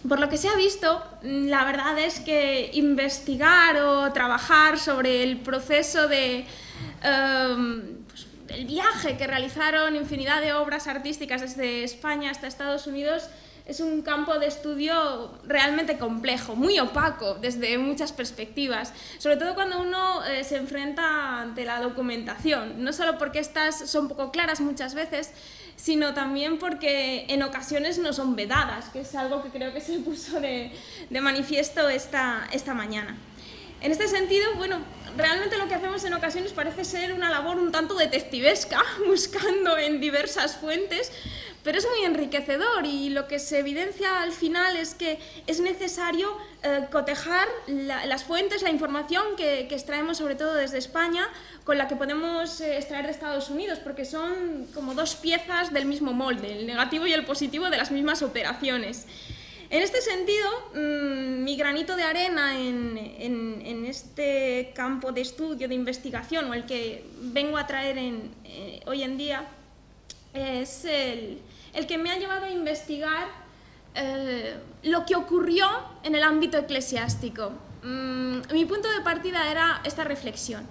Por lo que se ha visto, la verdad es que investigar o trabajar sobre el proceso del viaje que realizaron infinidad de obras artísticas desde España hasta Estados Unidos es un campo de estudio realmente complejo, muy opaco desde muchas perspectivas, sobre todo cuando uno se enfrenta ante la documentación, no solo porque estas son poco claras muchas veces, sino también porque en ocasiones no son vedadas, que es algo que creo que se puso de manifiesto esta mañana. En este sentido, bueno, realmente lo que hacemos en ocasiones parece ser una labor un tanto detectivesca, buscando en diversas fuentes, pero es muy enriquecedor y lo que se evidencia al final es que es necesario cotejar las fuentes, la información que extraemos sobre todo desde España con la que podemos extraer de Estados Unidos, porque son como dos piezas del mismo molde, el negativo y el positivo de las mismas operaciones. En este sentido, mi granito de arena en este campo de estudio, de investigación, o el que vengo a traer hoy en día, es el que me ha llevado a investigar lo que ocurrió en el ámbito eclesiástico. Mi punto de partida era esta reflexión.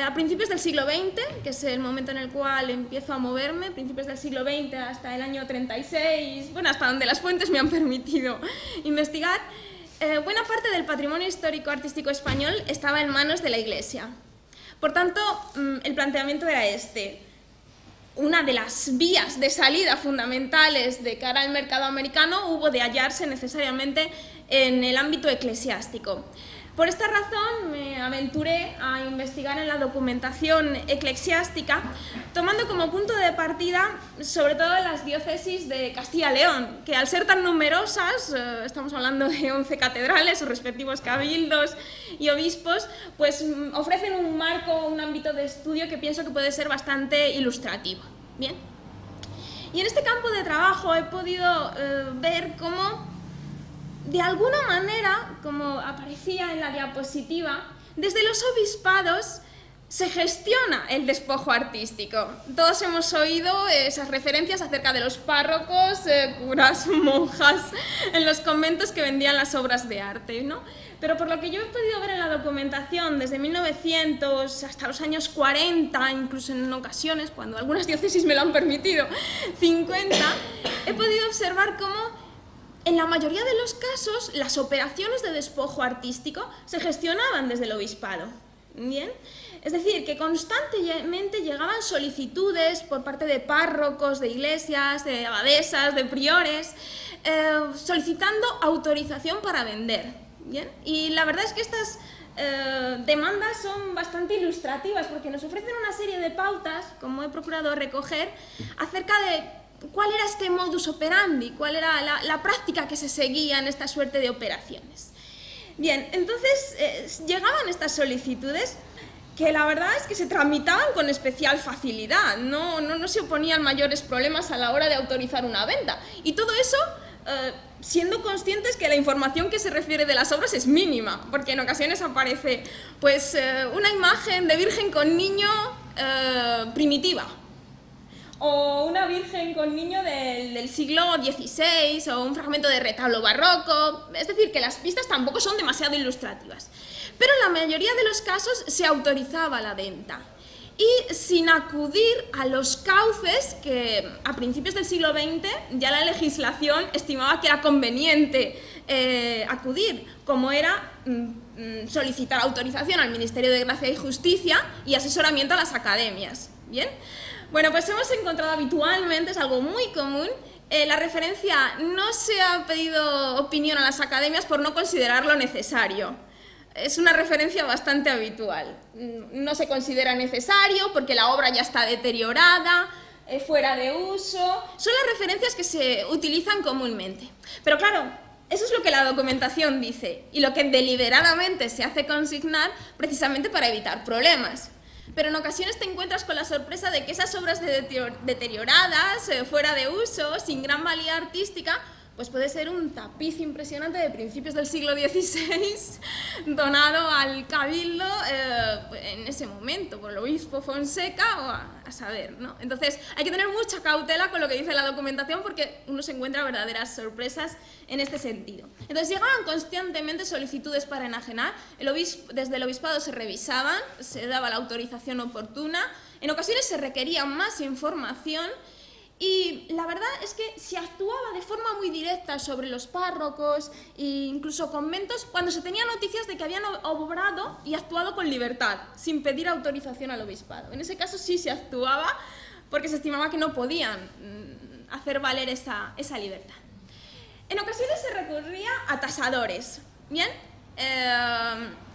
A principios del siglo XX, que es el momento en el cual empiezo a moverme, principios del siglo XX hasta el año 36, bueno, hasta donde las fuentes me han permitido investigar, buena parte del patrimonio histórico-artístico español estaba en manos de la Iglesia. Por tanto, el planteamiento era este. Una de las vías de salida fundamentales de cara al mercado americano hubo de hallarse necesariamente en el ámbito eclesiástico. Por esta razón me aventuré a investigar en la documentación eclesiástica, tomando como punto de partida sobre todo las diócesis de Castilla y León, que al ser tan numerosas, estamos hablando de 11 catedrales, sus respectivos cabildos y obispos, pues ofrecen un marco, un ámbito de estudio que pienso que puede ser bastante ilustrativo. Bien. Y en este campo de trabajo he podido ver cómo, de alguna manera, como aparecía en la diapositiva, desde los obispados se gestiona el despojo artístico. Todos hemos oído esas referencias acerca de los párrocos, curas, monjas, en los conventos que vendían las obras de arte, ¿no? Pero por lo que yo he podido ver en la documentación, desde 1900 hasta los años 40, incluso en ocasiones, cuando algunas diócesis me lo han permitido, 50, he podido observar cómo en la mayoría de los casos, las operaciones de despojo artístico se gestionaban desde el obispado. ¿Bien? Es decir, que constantemente llegaban solicitudes por parte de párrocos, de iglesias, de abadesas, de priores, solicitando autorización para vender. ¿Bien? Y la verdad es que estas demandas son bastante ilustrativas porque nos ofrecen una serie de pautas, como he procurado recoger, acerca de cuál era este modus operandi, cuál era la práctica que se seguía en esta suerte de operaciones. Bien, entonces llegaban estas solicitudes que la verdad es que se tramitaban con especial facilidad, no se oponían mayores problemas a la hora de autorizar una venta. Y todo eso siendo conscientes que la información que se refiere de las obras es mínima, porque en ocasiones aparece pues, una imagen de virgen con niño primitiva, o una virgen con niño del siglo XVI, o un fragmento de retablo barroco, es decir, que las pistas tampoco son demasiado ilustrativas. Pero en la mayoría de los casos se autorizaba la venta, y sin acudir a los cauces que a principios del siglo XX ya la legislación estimaba que era conveniente acudir, como era solicitar autorización al Ministerio de Gracia y Justicia y asesoramiento a las academias. ¿Bien? Bueno, pues hemos encontrado habitualmente, es algo muy común, la referencia no se ha pedido opinión a las academias por no considerarlo necesario. Es una referencia bastante habitual. No se considera necesario porque la obra ya está deteriorada, fuera de uso. Son las referencias que se utilizan comúnmente. Pero claro, eso es lo que la documentación dice y lo que deliberadamente se hace consignar precisamente para evitar problemas. Pero en ocasiones te encuentras con la sorpresa de que esas obras deterioradas, fuera de uso, sin gran valía artística, pues puede ser un tapiz impresionante de principios del siglo XVI donado al cabildo en ese momento por el obispo Fonseca o a saber, ¿no? Entonces hay que tener mucha cautela con lo que dice la documentación porque uno se encuentra verdaderas sorpresas en este sentido. Entonces llegaban constantemente solicitudes para enajenar, desde el obispado se revisaban, se daba la autorización oportuna, en ocasiones se requería más información. Y la verdad es que se actuaba de forma muy directa sobre los párrocos e incluso conventos cuando se tenía noticias de que habían obrado y actuado con libertad, sin pedir autorización al obispado. En ese caso sí se actuaba porque se estimaba que no podían hacer valer esa libertad. En ocasiones se recurría a tasadores, ¿bien?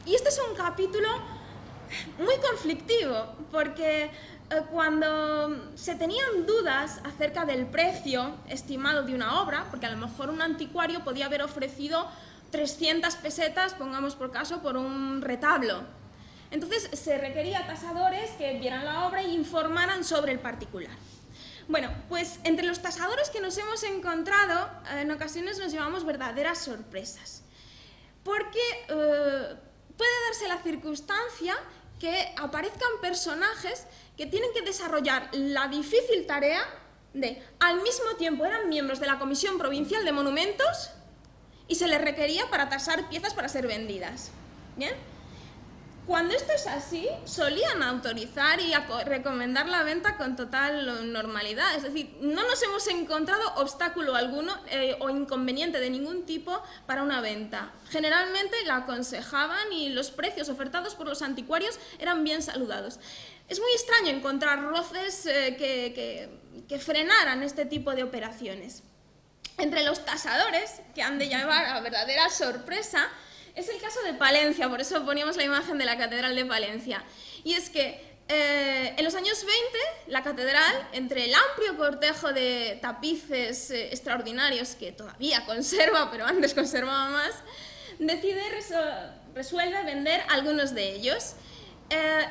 Y este es un capítulo muy conflictivo porque cuando se tenían dudas acerca del precio estimado de una obra, porque a lo mejor un anticuario podía haber ofrecido 300 pesetas, pongamos por caso, por un retablo. Entonces se requería a tasadores que vieran la obra e informaran sobre el particular. Bueno, pues entre los tasadores que nos hemos encontrado, en ocasiones nos llevamos verdaderas sorpresas, porque puede darse la circunstancia que aparezcan personajes que tienen que desarrollar la difícil tarea de, al mismo tiempo, eran miembros de la Comisión Provincial de Monumentos y se les requería para tasar piezas para ser vendidas. ¿Bien? Cuando esto es así, solían autorizar y recomendar la venta con total normalidad. Es decir, no nos hemos encontrado obstáculo alguno o inconveniente de ningún tipo para una venta. Generalmente la aconsejaban y los precios ofertados por los anticuarios eran bien saludados. Es muy extraño encontrar roces que frenaran este tipo de operaciones. Entre los tasadores, que han de llevar a verdadera sorpresa, es el caso de Palencia, por eso poníamos la imagen de la Catedral de Palencia. Y es que en los años 20, la catedral, entre el amplio cortejo de tapices extraordinarios que todavía conserva, pero antes conservaba más, resuelve vender algunos de ellos.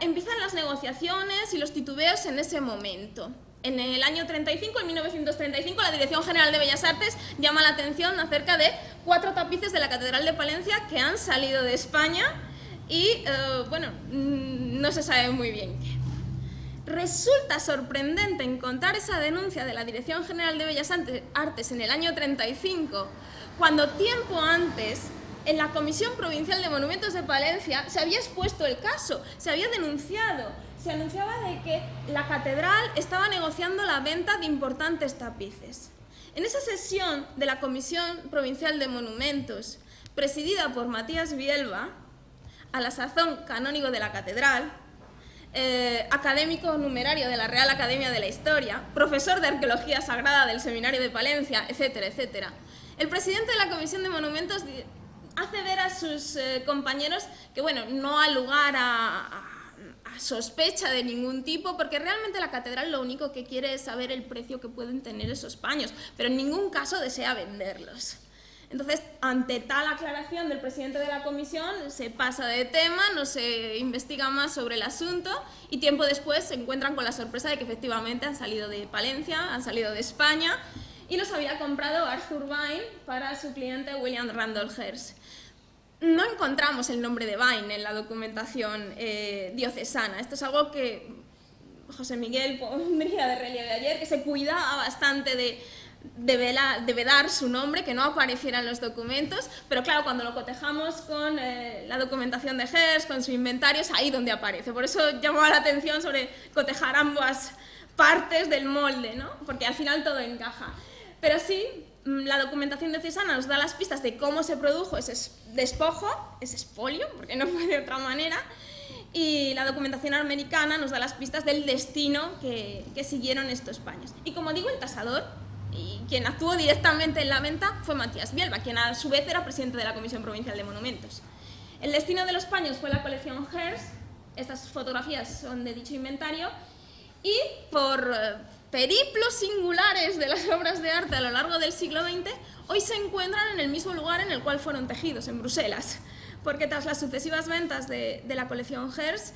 Empiezan las negociaciones y los titubeos en ese momento. En el año 35, en 1935, la Dirección General de Bellas Artes llama la atención acerca de 4 tapices de la Catedral de Palencia que han salido de España y, bueno, no se sabe muy bien qué. Resulta sorprendente encontrar esa denuncia de la Dirección General de Bellas Artes en el año 35, cuando tiempo antes, en la Comisión Provincial de Monumentos de Palencia, se había expuesto el caso, se había denunciado. Se anunciaba de que la catedral estaba negociando la venta de importantes tapices. En esa sesión de la Comisión Provincial de Monumentos, presidida por Matías Bielba, a la sazón canónigo de la catedral, académico numerario de la Real Academia de la Historia, profesor de Arqueología Sagrada del Seminario de Palencia, etcétera, etcétera, el presidente de la Comisión de Monumentos hace ver a sus compañeros que, bueno, no ha lugar a sospecha de ningún tipo, porque realmente la catedral lo único que quiere es saber el precio que pueden tener esos paños, pero en ningún caso desea venderlos. Entonces, ante tal aclaración del presidente de la comisión, se pasa de tema, no se investiga más sobre el asunto y tiempo después se encuentran con la sorpresa de que efectivamente han salido de Palencia, han salido de España y los había comprado Arthur Vine para su cliente William Randolph Hearst. No encontramos el nombre de Vine en la documentación diocesana. Esto es algo que José Miguel pondría de relieve ayer, que se cuidaba bastante de vedar su nombre, que no apareciera en los documentos, pero claro, cuando lo cotejamos con la documentación de Hearst, con su inventario, es ahí donde aparece. Por eso llamaba la atención sobre cotejar ambas partes del molde, ¿no? Porque al final todo encaja. Pero sí, la documentación diocesana nos da las pistas de cómo se produjo ese despojo, ese expolio, porque no fue de otra manera, y la documentación americana nos da las pistas del destino que siguieron estos paños. Y como digo, el tasador, y quien actuó directamente en la venta, fue Matías Bielba, quien a su vez era presidente de la Comisión Provincial de Monumentos. El destino de los paños fue la colección Hearst, estas fotografías son de dicho inventario, y por periplos singulares de las obras de arte a lo largo del siglo XX, hoy se encuentran en el mismo lugar en el cual fueron tejidos, en Bruselas, porque tras las sucesivas ventas de la colección Hearst,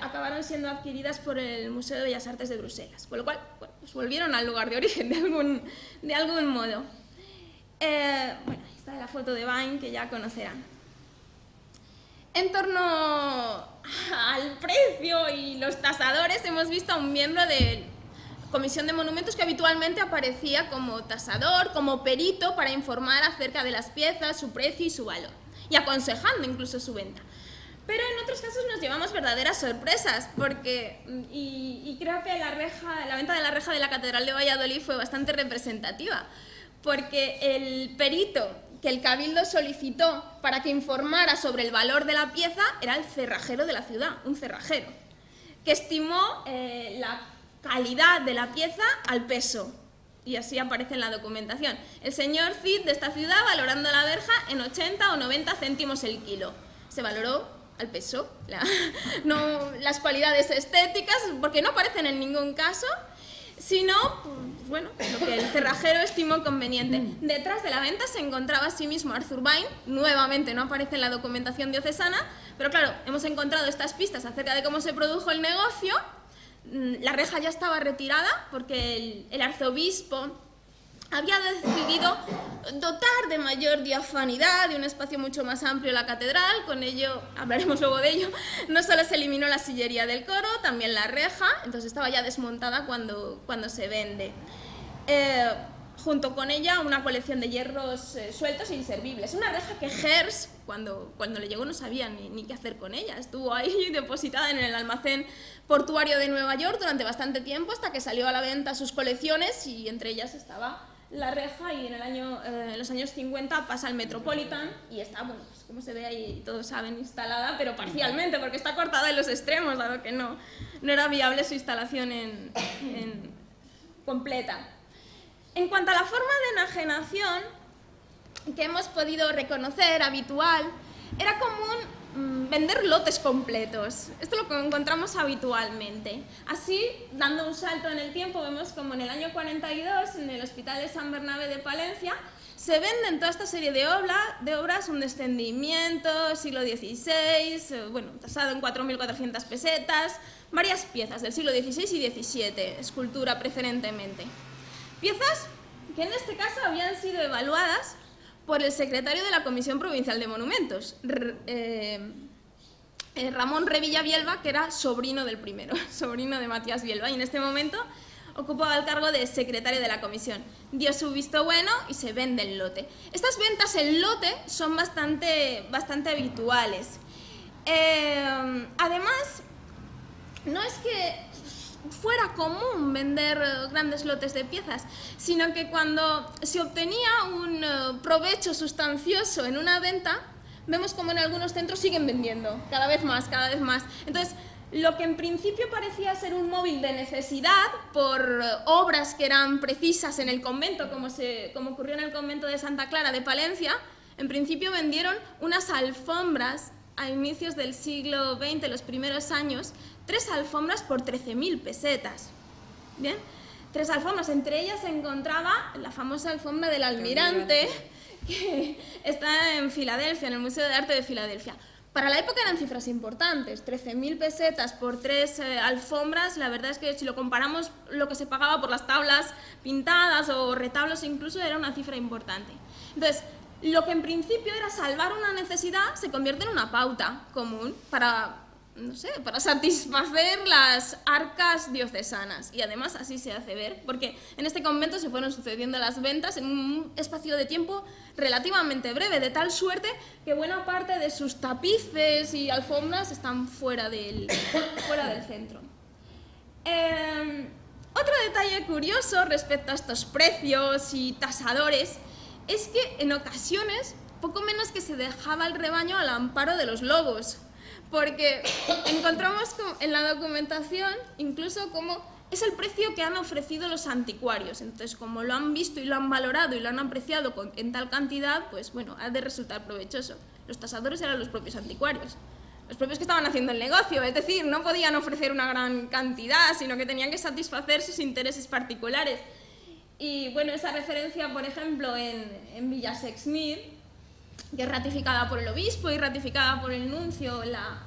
acabaron siendo adquiridas por el Museo de Bellas Artes de Bruselas, con lo cual, bueno, pues volvieron al lugar de origen de algún modo. Bueno, ahí está la foto de Vine, que ya conocerán. En torno al precio y los tasadores, hemos visto a un miembro de Comisión de Monumentos que habitualmente aparecía como tasador, como perito, para informar acerca de las piezas, su precio y su valor, y aconsejando incluso su venta. Pero en otros casos nos llevamos verdaderas sorpresas, porque, y creo que la venta de la reja de la Catedral de Valladolid fue bastante representativa, porque el perito que el Cabildo solicitó para que informara sobre el valor de la pieza era el cerrajero de la ciudad, un cerrajero, que estimó la calidad de la pieza al peso, y así aparece en la documentación. El señor Cid de esta ciudad valorando la verja en 80 o 90 céntimos el kilo. Se valoró al peso, no las cualidades estéticas, porque no aparecen en ningún caso, sino, bueno, lo que el cerrajero estimó conveniente. Detrás de la venta se encontraba asimismo Arthur Vine, nuevamente no aparece en la documentación diocesana, pero claro, hemos encontrado estas pistas acerca de cómo se produjo el negocio. La reja ya estaba retirada porque el arzobispo había decidido dotar de mayor diafanidad, de un espacio mucho más amplio la catedral. Con ello, hablaremos luego de ello, no solo se eliminó la sillería del coro, también la reja, entonces estaba ya desmontada cuando se vende. Junto con ella una colección de hierros sueltos e inservibles. Una reja que Hertz, cuando le llegó, no sabía ni qué hacer con ella. Estuvo ahí depositada en el almacén portuario de Nueva York durante bastante tiempo, hasta que salió a la venta sus colecciones, y entre ellas estaba la reja, y en los años 50 pasa al Metropolitan y está, bueno, pues como se ve ahí, todos saben, instalada, pero parcialmente, porque está cortada en los extremos, dado que no era viable su instalación completa. En cuanto a la forma de enajenación que hemos podido reconocer, habitual, era común vender lotes completos. Esto lo encontramos habitualmente. Así, dando un salto en el tiempo, vemos como en el año 42, en el Hospital de San Bernabé de Palencia, se venden toda esta serie de obras, un descendimiento, siglo XVI, bueno, tasado en 4.400 pesetas, varias piezas del siglo XVI y XVII, escultura preferentemente. Piezas que en este caso habían sido evaluadas por el secretario de la Comisión Provincial de Monumentos, Ramón Revilla Bielba, que era sobrino del primero, sobrino de Matías Bielba, y en este momento ocupaba el cargo de secretario de la comisión. Dio su visto bueno y se vende el lote. Estas ventas en lote son bastante habituales. Además, no es que fuera común vender grandes lotes de piezas, sino que cuando se obtenía un provecho sustancioso en una venta, vemos como en algunos centros siguen vendiendo, cada vez más. Entonces, lo que en principio parecía ser un móvil de necesidad por obras que eran precisas en el convento, como ocurrió en el convento de Santa Clara de Palencia, en principio vendieron unas alfombras a inicios del siglo XX, los primeros años, 3 alfombras por 13.000 pesetas. ¿Bien? 3 alfombras, entre ellas se encontraba la famosa alfombra del Almirante, que está en Filadelfia, en el Museo de Arte de Filadelfia. Para la época eran cifras importantes, 13.000 pesetas por 3 alfombras. La verdad es que si lo comparamos lo que se pagaba por las tablas pintadas o retablos incluso, era una cifra importante. Entonces, lo que en principio era salvar una necesidad se convierte en una pauta común para satisfacer las arcas diocesanas, y además así se hace ver, porque en este convento se fueron sucediendo las ventas en un espacio de tiempo relativamente breve, de tal suerte que buena parte de sus tapices y alfombras están fuera del centro. Otro detalle curioso respecto a estos precios y tasadores es que en ocasiones poco menos que se dejaba el rebaño al amparo de los lobos, porque encontramos en la documentación incluso cómo es el precio que han ofrecido los anticuarios. Entonces, como lo han visto y lo han valorado y lo han apreciado en tal cantidad, pues bueno, ha de resultar provechoso. Los tasadores eran los propios anticuarios, los propios que estaban haciendo el negocio, es decir, no podían ofrecer una gran cantidad, sino que tenían que satisfacer sus intereses particulares. Y bueno, esa referencia, por ejemplo, en Villasexmir, que es ratificada por el obispo y ratificada por el nuncio, la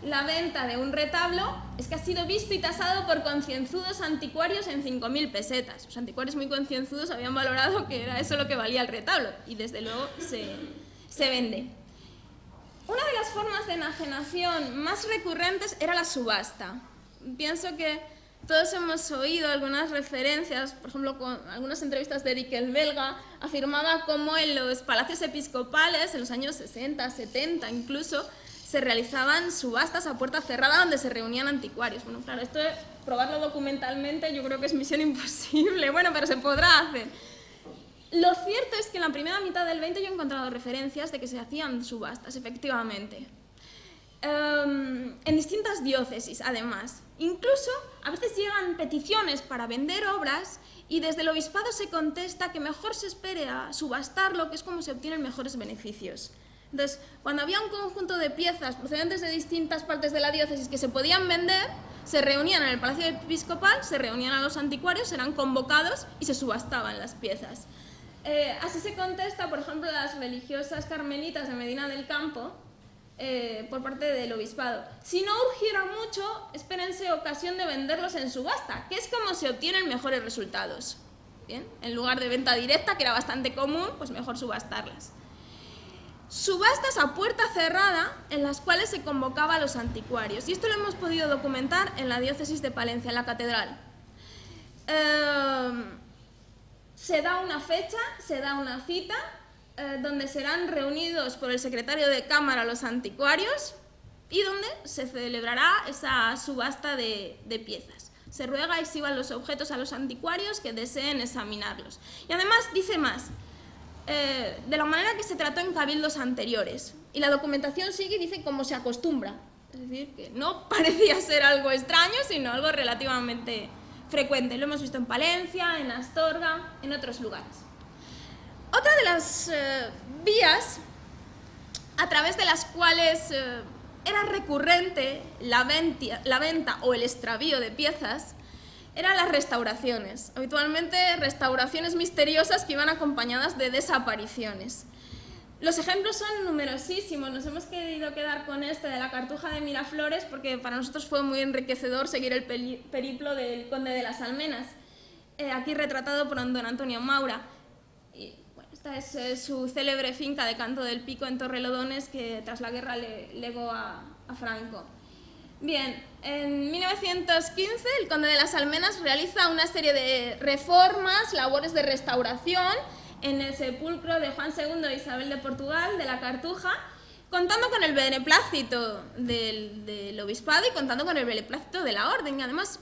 la venta de un retablo es que ha sido visto y tasado por concienzudos anticuarios en 5.000 pesetas. Los anticuarios muy concienzudos habían valorado que era eso lo que valía el retablo y desde luego se vende. Una de las formas de enajenación más recurrentes era la subasta. Pienso que todos hemos oído algunas referencias, por ejemplo, con algunas entrevistas de Eric el Belga, afirmaba cómo en los palacios episcopales, en los años 60, 70 incluso, se realizaban subastas a puerta cerrada donde se reunían anticuarios. Bueno, claro, esto de probarlo documentalmente yo creo que es misión imposible, bueno, pero se podrá hacer. Lo cierto es que en la primera mitad del 20 yo he encontrado referencias de que se hacían subastas, efectivamente. En distintas diócesis, además. Incluso, a veces llegan peticiones para vender obras y desde el obispado se contesta que mejor se espere a subastarlo, que es como se obtienen mejores beneficios. Entonces, cuando había un conjunto de piezas procedentes de distintas partes de la diócesis que se podían vender, se reunían en el Palacio Episcopal, se reunían a los anticuarios, eran convocados y se subastaban las piezas. Así se contesta, por ejemplo, las religiosas carmelitas de Medina del Campo, por parte del obispado. Si no urgiera mucho, espérense ocasión de venderlos en subasta, que es como se obtienen mejores resultados. Bien, en lugar de venta directa, que era bastante común, pues mejor subastarlas. Subastas a puerta cerrada en las cuales se convocaba a los anticuarios. Y esto lo hemos podido documentar en la diócesis de Palencia, en la catedral. Se da una fecha, se da una cita, donde serán reunidos por el secretario de Cámara los anticuarios y donde se celebrará esa subasta de piezas. Se ruega exhiban los objetos a los anticuarios que deseen examinarlos. Y además dice más, de la manera que se trató en cabildos anteriores. Y la documentación sigue y dice como se acostumbra. Es decir, que no parecía ser algo extraño, sino algo relativamente frecuente. Lo hemos visto en Palencia, en Astorga, en otros lugares. Otra de las vías a través de las cuales era recurrente la venta o el extravío de piezas eran las restauraciones. Habitualmente restauraciones misteriosas que iban acompañadas de desapariciones. Los ejemplos son numerosísimos. Nos hemos querido quedar con este de la Cartuja de Miraflores porque para nosotros fue muy enriquecedor seguir el periplo del conde de las Almenas, aquí retratado por don Antonio Maura. Y, bueno, esta es su célebre finca de Canto del Pico en Torrelodones que tras la guerra le legó a Franco. Bien, en 1915 el conde de las Almenas realiza una serie de reformas, labores de restauración en el sepulcro de Juan II e Isabel de Portugal, de la Cartuja, contando con el beneplácito del obispado y contando con el beneplácito de la orden. Y además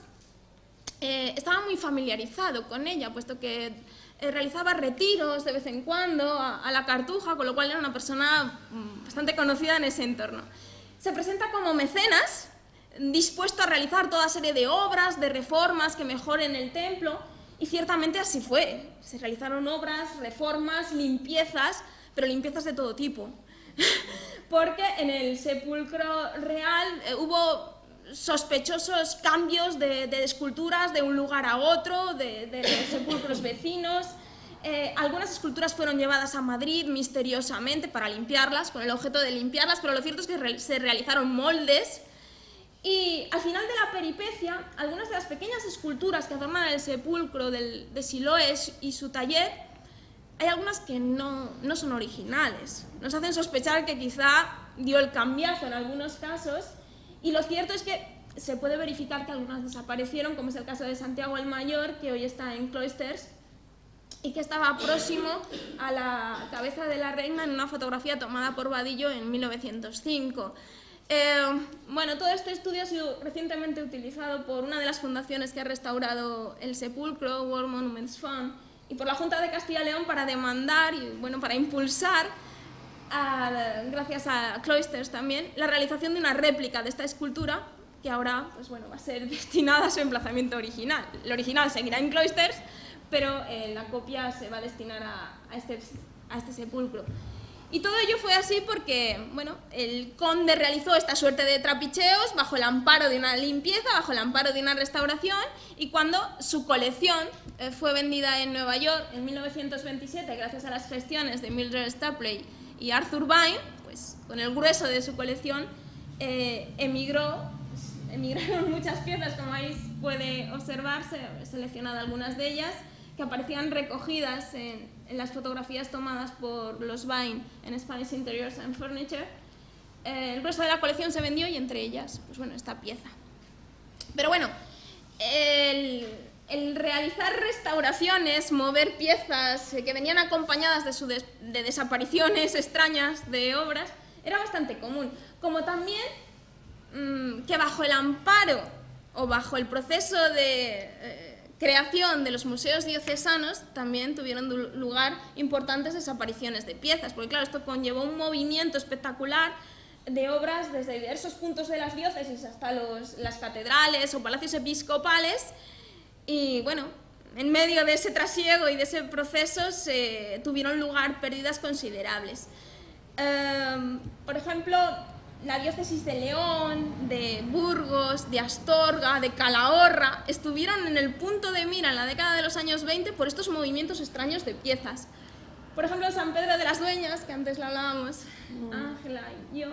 estaba muy familiarizado con ella, puesto que realizaba retiros de vez en cuando a la Cartuja, con lo cual era una persona bastante conocida en ese entorno. Se presenta como mecenas, dispuesto a realizar toda serie de obras, de reformas que mejoren el templo, y ciertamente así fue. Se realizaron obras, reformas, limpiezas, pero limpiezas de todo tipo. Porque en el sepulcro real hubo sospechosos cambios de esculturas de un lugar a otro, de sepulcros vecinos. Algunas esculturas fueron llevadas a Madrid misteriosamente para limpiarlas, con el objeto de limpiarlas, pero lo cierto es que se realizaron moldes. Y al final de la peripecia, algunas de las pequeñas esculturas que adornan el sepulcro de Siloé y su taller, hay algunas que no son originales. Nos hacen sospechar que quizá dio el cambiazo en algunos casos, y lo cierto es que se puede verificar que algunas desaparecieron, como es el caso de Santiago el Mayor, que hoy está en Cloisters, y que estaba próximo a la cabeza de la reina en una fotografía tomada por Vadillo en 1905. Bueno, todo este estudio ha sido recientemente utilizado por una de las fundaciones que ha restaurado el sepulcro, World Monuments Fund, y por la Junta de Castilla y León para demandar y bueno, para impulsar, gracias a Cloisters también, la realización de una réplica de esta escultura que ahora pues bueno, va a ser destinada a su emplazamiento original. El original seguirá en Cloisters, pero la copia se va a destinar a este sepulcro. Y todo ello fue así porque, bueno, el conde realizó esta suerte de trapicheos bajo el amparo de una limpieza, bajo el amparo de una restauración, y cuando su colección fue vendida en Nueva York en 1927, gracias a las gestiones de Mildred Stapley y Arthur Vine, pues con el grueso de su colección emigraron muchas piezas, como ahí puede observarse, he seleccionado algunas de ellas, que aparecían recogidas en las fotografías tomadas por los Vine en Spanish Interiors and Furniture. El grueso de la colección se vendió y entre ellas, pues bueno, esta pieza. Pero bueno, el realizar restauraciones, mover piezas que venían acompañadas de desapariciones extrañas de obras, era bastante común. Como también que bajo el amparo o bajo el proceso de creación de los museos diocesanos también tuvieron lugar importantes desapariciones de piezas, porque claro, esto conllevó un movimiento espectacular de obras desde diversos puntos de las diócesis hasta las catedrales o palacios episcopales, y bueno, en medio de ese trasiego y de ese proceso se tuvieron lugar pérdidas considerables. Por ejemplo, la diócesis de León, de Burgos, de Astorga, de Calahorra estuvieron en el punto de mira en la década de los años 20 por estos movimientos extraños de piezas. Por ejemplo, San Pedro de las Dueñas, que antes lo hablábamos, Ángela y yo,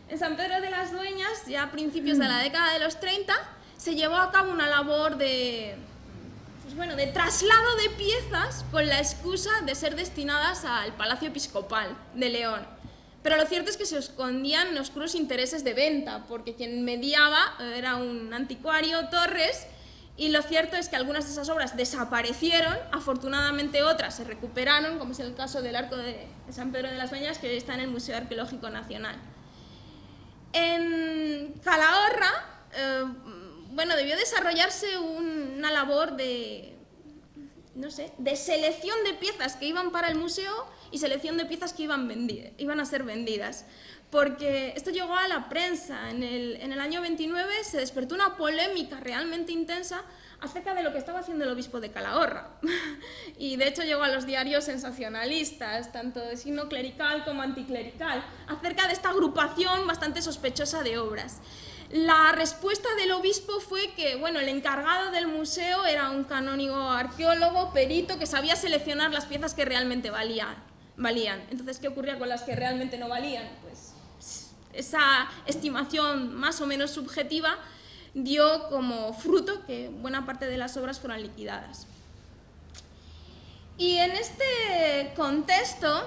en San Pedro de las Dueñas, ya a principios de la década de los 30, se llevó a cabo una labor de traslado de piezas con la excusa de ser destinadas al Palacio Episcopal de León. Pero lo cierto es que se escondían oscuros intereses de venta, porque quien mediaba era un anticuario, Torres, y lo cierto es que algunas de esas obras desaparecieron, afortunadamente otras se recuperaron, como es el caso del Arco de San Pedro de las Dueñas, que hoy está en el Museo Arqueológico Nacional. En Calahorra, debió desarrollarse una labor de selección de piezas que iban para el museo y selección de piezas que iban a ser vendidas, porque esto llegó a la prensa. En el año 29 se despertó una polémica realmente intensa acerca de lo que estaba haciendo el obispo de Calahorra, y de hecho llegó a los diarios sensacionalistas, tanto de signo clerical como anticlerical, acerca de esta agrupación bastante sospechosa de obras. La respuesta del obispo fue que, el encargado del museo era un canónigo arqueólogo, perito, que sabía seleccionar las piezas que realmente valían. Entonces, ¿qué ocurría con las que realmente no valían? Pues esa estimación más o menos subjetiva dio como fruto que buena parte de las obras fueron liquidadas. Y en este contexto,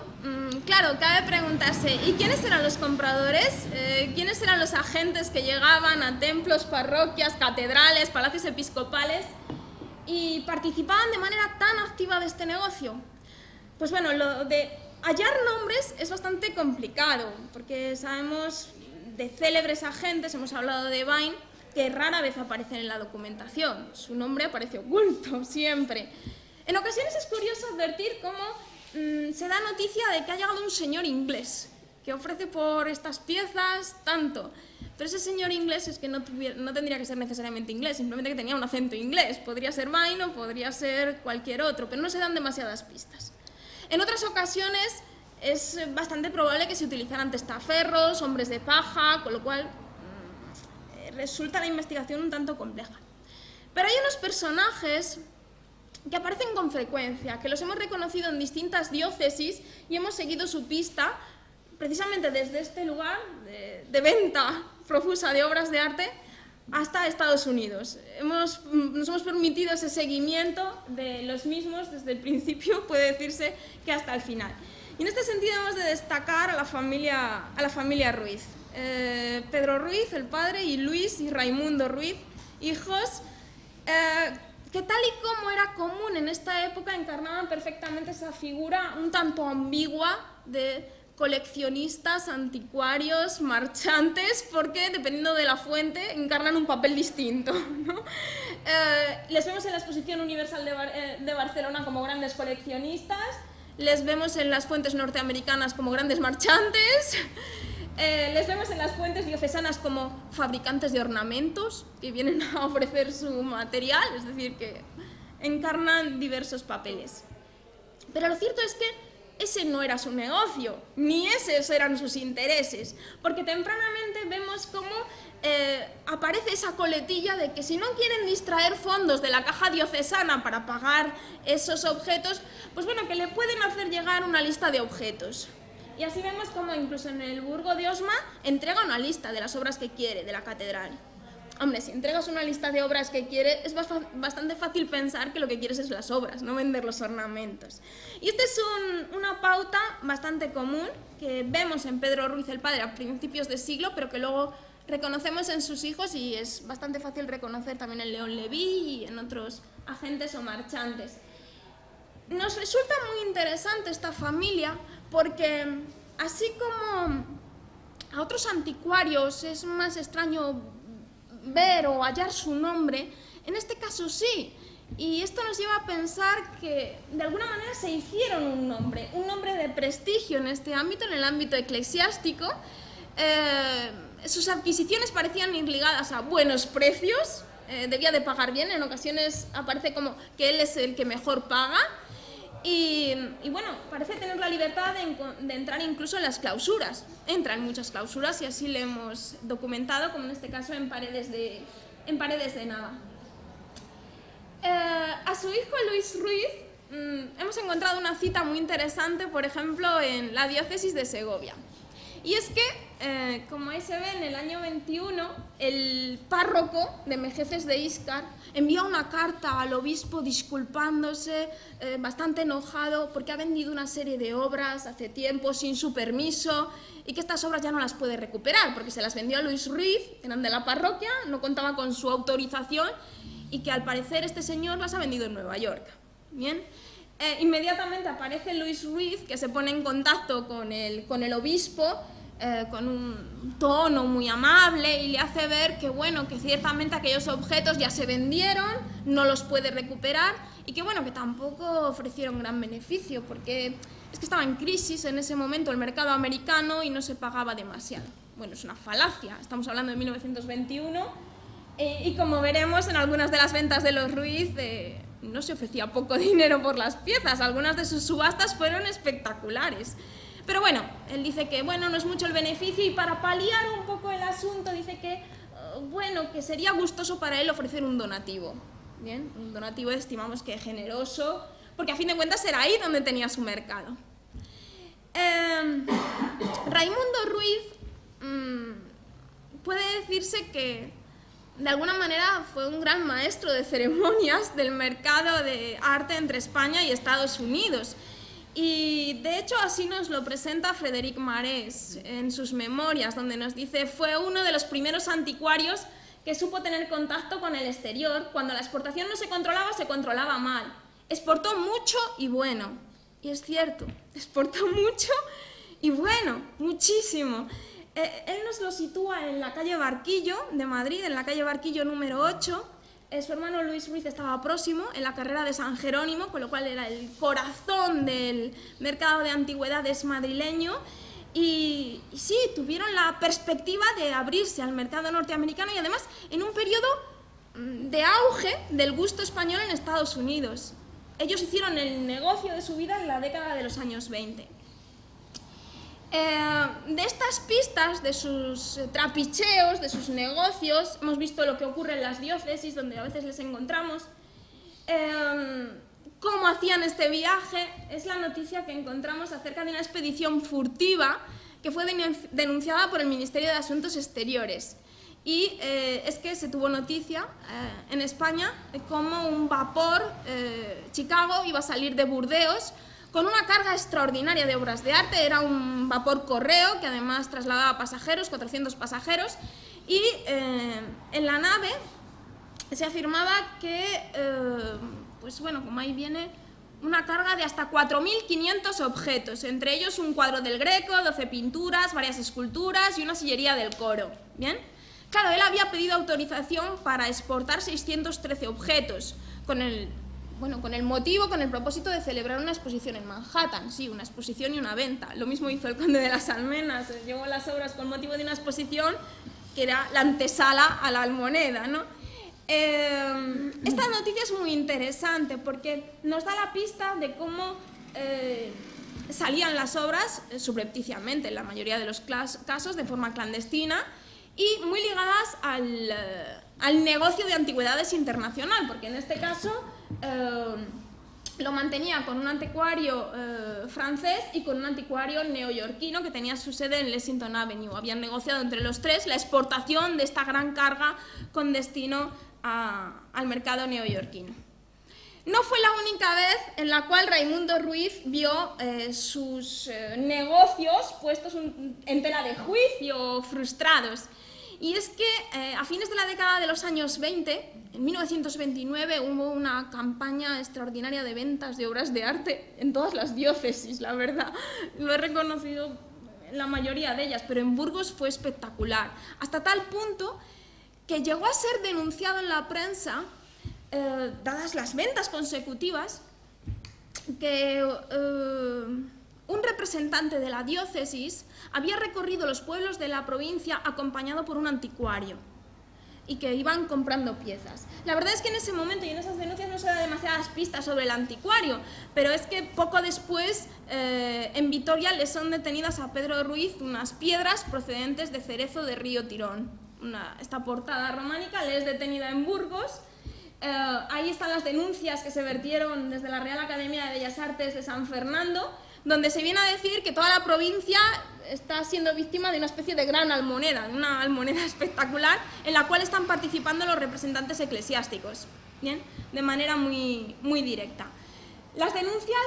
claro, cabe preguntarse, ¿y quiénes eran los compradores? ¿Quiénes eran los agentes que llegaban a templos, parroquias, catedrales, palacios episcopales y participaban de manera tan activa de este negocio? Pues bueno, lo de hallar nombres es bastante complicado, porque sabemos de célebres agentes, hemos hablado de Vine, que rara vez aparecen en la documentación. Su nombre aparece oculto siempre. En ocasiones es curioso advertir cómo se da noticia de que ha llegado un señor inglés que ofrece por estas piezas tanto, pero ese señor inglés es que no tendría que ser necesariamente inglés, simplemente que tenía un acento inglés, podría ser Vine o podría ser cualquier otro, pero no se dan demasiadas pistas. En otras ocasiones es bastante probable que se utilizaran testaferros, hombres de paja, con lo cual resulta la investigación un tanto compleja. Pero hay unos personajes que aparecen con frecuencia, que los hemos reconocido en distintas diócesis y hemos seguido su pista precisamente desde este lugar de venta profusa de obras de arte hasta Estados Unidos. Nos hemos permitido ese seguimiento de los mismos desde el principio, puede decirse que hasta el final. Y en este sentido hemos de destacar a la familia Ruiz. Pedro Ruiz, el padre, y Luis y Raimundo Ruiz, hijos, que tal y como era común en esta época encarnaban perfectamente esa figura un tanto ambigua de coleccionistas, anticuarios, marchantes, porque dependiendo de la fuente encarnan un papel distinto, ¿no? Les vemos en la Exposición Universal de Barcelona como grandes coleccionistas, les vemos en las fuentes norteamericanas como grandes marchantes, les vemos en las fuentes diocesanas como fabricantes de ornamentos que vienen a ofrecer su material, es decir, que encarnan diversos papeles. Pero lo cierto es que ese no era su negocio, ni esos eran sus intereses, porque tempranamente vemos cómo aparece esa coletilla de que si no quieren distraer fondos de la caja diocesana para pagar esos objetos, pues bueno, que le pueden hacer llegar una lista de objetos. Y así vemos como incluso en el Burgo de Osma entrega una lista de las obras que quiere de la catedral. Hombre, si entregas una lista de obras que quiere, es bastante fácil pensar que lo que quieres es las obras, no vender los ornamentos. Y esta es una pauta bastante común que vemos en Pedro Ruiz el Padre a principios de siglo, pero que luego reconocemos en sus hijos y es bastante fácil reconocer también en León Leví y en otros agentes o marchantes. Nos resulta muy interesante esta familia porque, así como a otros anticuarios es más extraño ver o hallar su nombre, en este caso sí. Y esto nos lleva a pensar que de alguna manera se hicieron un nombre de prestigio en este ámbito, en el ámbito eclesiástico. Sus adquisiciones parecían ir ligadas a buenos precios, debía de pagar bien, en ocasiones aparece como que él es el que mejor paga. Y bueno, parece tener la libertad de entrar incluso en las clausuras. Entra en muchas clausuras y así lo hemos documentado, como en este caso en Paredes de Nava. A su hijo Luis Ruiz hemos encontrado una cita muy interesante, por ejemplo, en la diócesis de Segovia. Y es que, como ahí se ve, en el año 21, el párroco de Mejeces de Íscar envía una carta al obispo disculpándose, bastante enojado, porque ha vendido una serie de obras hace tiempo sin su permiso y que estas obras ya no las puede recuperar, porque se las vendió a Luis Ruiz, eran de la parroquia, no contaba con su autorización y que al parecer este señor las ha vendido en Nueva York. Bien. Inmediatamente aparece Luis Ruiz, que se pone en contacto con el obispo, con un tono muy amable y le hace ver que, bueno, que ciertamente aquellos objetos ya se vendieron, no los puede recuperar y que, bueno, que tampoco ofrecieron gran beneficio porque es que estaba en crisis en ese momento el mercado americano y no se pagaba demasiado. Bueno, es una falacia, estamos hablando de 1921 y como veremos en algunas de las ventas de los Ruiz no se ofrecía poco dinero por las piezas, algunas de sus subastas fueron espectaculares. Pero bueno, él dice que bueno, no es mucho el beneficio y para paliar un poco el asunto dice que, bueno, que sería gustoso para él ofrecer un donativo. Bien, un donativo estimamos que generoso, porque a fin de cuentas era ahí donde tenía su mercado. Raimundo Ruiz puede decirse que de alguna manera fue un gran maestro de ceremonias del mercado de arte entre España y Estados Unidos. Y de hecho así nos lo presenta Frédéric Marès en sus memorias, donde nos dice: fue uno de los primeros anticuarios que supo tener contacto con el exterior. Cuando la exportación no se controlaba mal. Exportó mucho y bueno. Y es cierto, exportó mucho y bueno, muchísimo. Él nos lo sitúa en la calle Barquillo de Madrid, en la calle Barquillo número 8. Su hermano Luis Ruiz estaba próximo en la carrera de San Jerónimo, con lo cual era el corazón del mercado de antigüedades madrileño. Y sí, tuvieron la perspectiva de abrirse al mercado norteamericano y además en un periodo de auge del gusto español en Estados Unidos. Ellos hicieron el negocio de su vida en la década de los años 20. De estas pistas, de sus trapicheos, de sus negocios, hemos visto lo que ocurre en las diócesis, donde a veces les encontramos. Cómo hacían este viaje es la noticia que encontramos acerca de una expedición furtiva que fue denunciada por el Ministerio de Asuntos Exteriores. Y es que se tuvo noticia en España de cómo un vapor Chicago iba a salir de Burdeos con una carga extraordinaria de obras de arte. Era un vapor correo que además trasladaba pasajeros, 400 pasajeros, y en la nave se afirmaba que, pues bueno, como ahí viene, una carga de hasta 4.500 objetos, entre ellos un cuadro del Greco, 12 pinturas, varias esculturas y una sillería del coro. ¿Bien? Claro, él había pedido autorización para exportar 613 objetos, con el propósito de celebrar una exposición en Manhattan. Sí, una exposición y una venta. Lo mismo hizo el conde de las Almenas, llevó las obras con motivo de una exposición que era la antesala a la almoneda, ¿no? Esta noticia es muy interesante porque nos da la pista de cómo salían las obras subrepticiamente, en la mayoría de los casos de forma clandestina y muy ligadas al negocio de antigüedades internacional, porque en este caso lo mantenía con un anticuario francés y con un anticuario neoyorquino que tenía su sede en Lexington Avenue. Habían negociado entre los tres la exportación de esta gran carga con destino al mercado neoyorquino. No fue la única vez en la cual Raimundo Ruiz vio sus negocios puestos en tela de juicio, frustrados. Y es que a fines de la década de los años 20, en 1929, hubo una campaña extraordinaria de ventas de obras de arte en todas las diócesis, la verdad. Lo he reconocido en la mayoría de ellas, pero en Burgos fue espectacular. Hasta tal punto que llegó a ser denunciado en la prensa, dadas las ventas consecutivas, que un representante de la diócesis había recorrido los pueblos de la provincia acompañado por un anticuario y que iban comprando piezas. La verdad es que en ese momento y en esas denuncias no se da demasiadas pistas sobre el anticuario, pero es que poco después en Vitoria le son detenidas a Pedro Ruiz unas piedras procedentes de Cerezo de Río Tirón. Esta portada románica le es detenida en Burgos. Ahí están las denuncias que se vertieron desde la Real Academia de Bellas Artes de San Fernando, donde se viene a decir que toda la provincia está siendo víctima de una especie de gran almoneda, de una almoneda espectacular en la cual están participando los representantes eclesiásticos, ¿bien? De manera muy, muy directa. Las denuncias,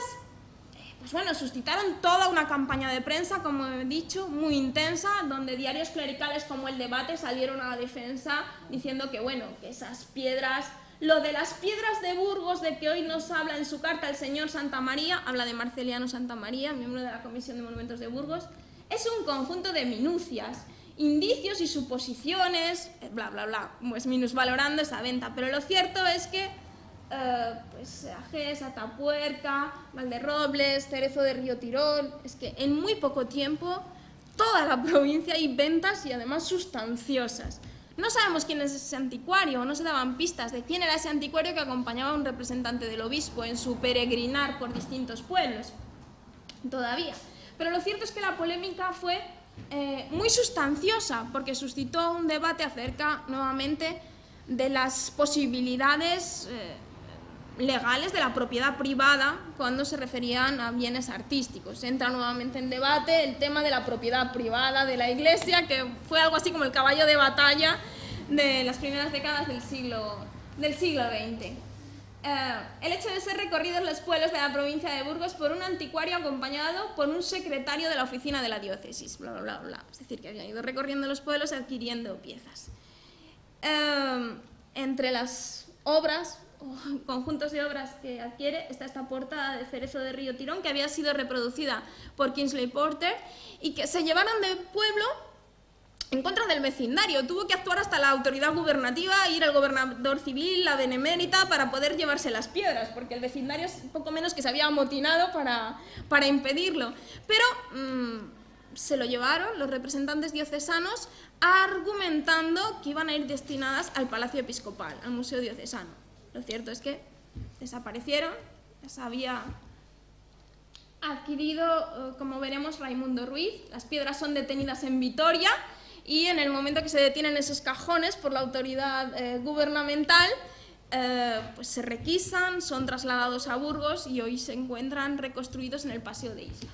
pues bueno, suscitaron toda una campaña de prensa, como he dicho, muy intensa, donde diarios clericales como El Debate salieron a la defensa diciendo que, bueno, que esas piedras... Lo de las piedras de Burgos, de que hoy nos habla en su carta el señor Santamaría, habla de Marceliano Santamaría, miembro de la Comisión de Monumentos de Burgos, es un conjunto de minucias, indicios y suposiciones, bla, bla, bla, pues minusvalorando esa venta. Pero lo cierto es que pues Ajés, Atapuerca, Valderrobles, Cerezo de Río Tirón, es que en muy poco tiempo toda la provincia hay ventas y además sustanciosas. No sabemos quién es ese anticuario, no se daban pistas de quién era ese anticuario que acompañaba a un representante del obispo en su peregrinar por distintos pueblos, todavía. Pero lo cierto es que la polémica fue muy sustanciosa, porque suscitó un debate acerca, nuevamente, de las posibilidades legales de la propiedad privada cuando se referían a bienes artísticos. Entra nuevamente en debate el tema de la propiedad privada de la Iglesia, que fue algo así como el caballo de batalla de las primeras décadas del siglo XX. El hecho de ser recorridos los pueblos de la provincia de Burgos por un anticuario acompañado por un secretario de la oficina de la diócesis, bla, bla, bla, bla. Es decir, que habían ido recorriendo los pueblos adquiriendo piezas. Entre las obras o conjuntos de obras que adquiere está esta portada de Cerezo de Río Tirón, que había sido reproducida por Kingsley Porter y que se llevaron del pueblo en contra del vecindario. Tuvo que actuar hasta la autoridad gubernativa, ir el gobernador civil, la benemérita, para poder llevarse las piedras, porque el vecindario es poco menos que se había amotinado para impedirlo. Pero se lo llevaron los representantes diocesanos argumentando que iban a ir destinadas al Palacio Episcopal, al Museo Diocesano. Lo cierto es que desaparecieron, las había adquirido, como veremos, Raimundo Ruiz. Las piedras son detenidas en Vitoria y en el momento que se detienen esos cajones por la autoridad gubernamental, pues se requisan, son trasladados a Burgos y hoy se encuentran reconstruidos en el Paseo de Isla.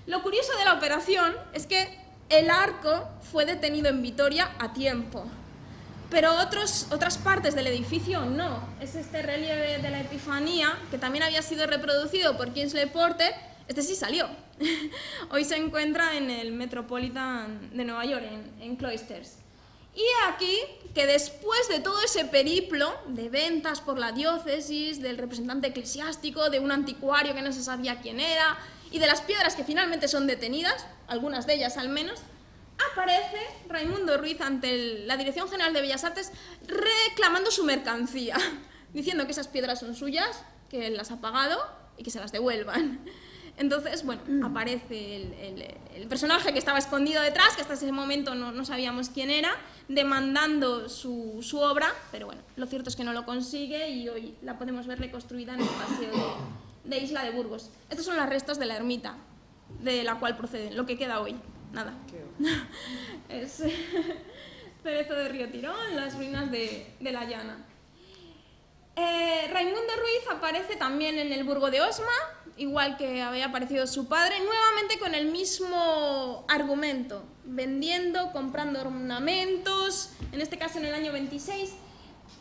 Lo curioso de la operación es que el arco fue detenido en Vitoria a tiempo, pero otras partes del edificio no. Es este relieve de la Epifanía, que también había sido reproducido por Kingsley Porter. Este sí salió. Hoy se encuentra en el Metropolitan de Nueva York, en Cloisters. Y aquí, que después de todo ese periplo de ventas por la diócesis, del representante eclesiástico, de un anticuario que no se sabía quién era, y de las piedras que finalmente son detenidas, algunas de ellas al menos, aparece Raimundo Ruiz ante la Dirección General de Bellas Artes reclamando su mercancía, diciendo que esas piedras son suyas, que él las ha pagado y que se las devuelvan. Entonces, bueno, aparece el personaje que estaba escondido detrás, que hasta ese momento no sabíamos quién era, demandando su obra, pero bueno, lo cierto es que no lo consigue y hoy la podemos ver reconstruida en el Paseo de Isla de Burgos. Estos son los restos de la ermita de la cual proceden, lo que queda hoy. Nada. Es Cerezo, Cerezo de Río Tirón, las ruinas de la Llana. Raimundo Ruiz aparece también en el Burgo de Osma, igual que había aparecido su padre, nuevamente con el mismo argumento, vendiendo, comprando ornamentos, en este caso en el año 26,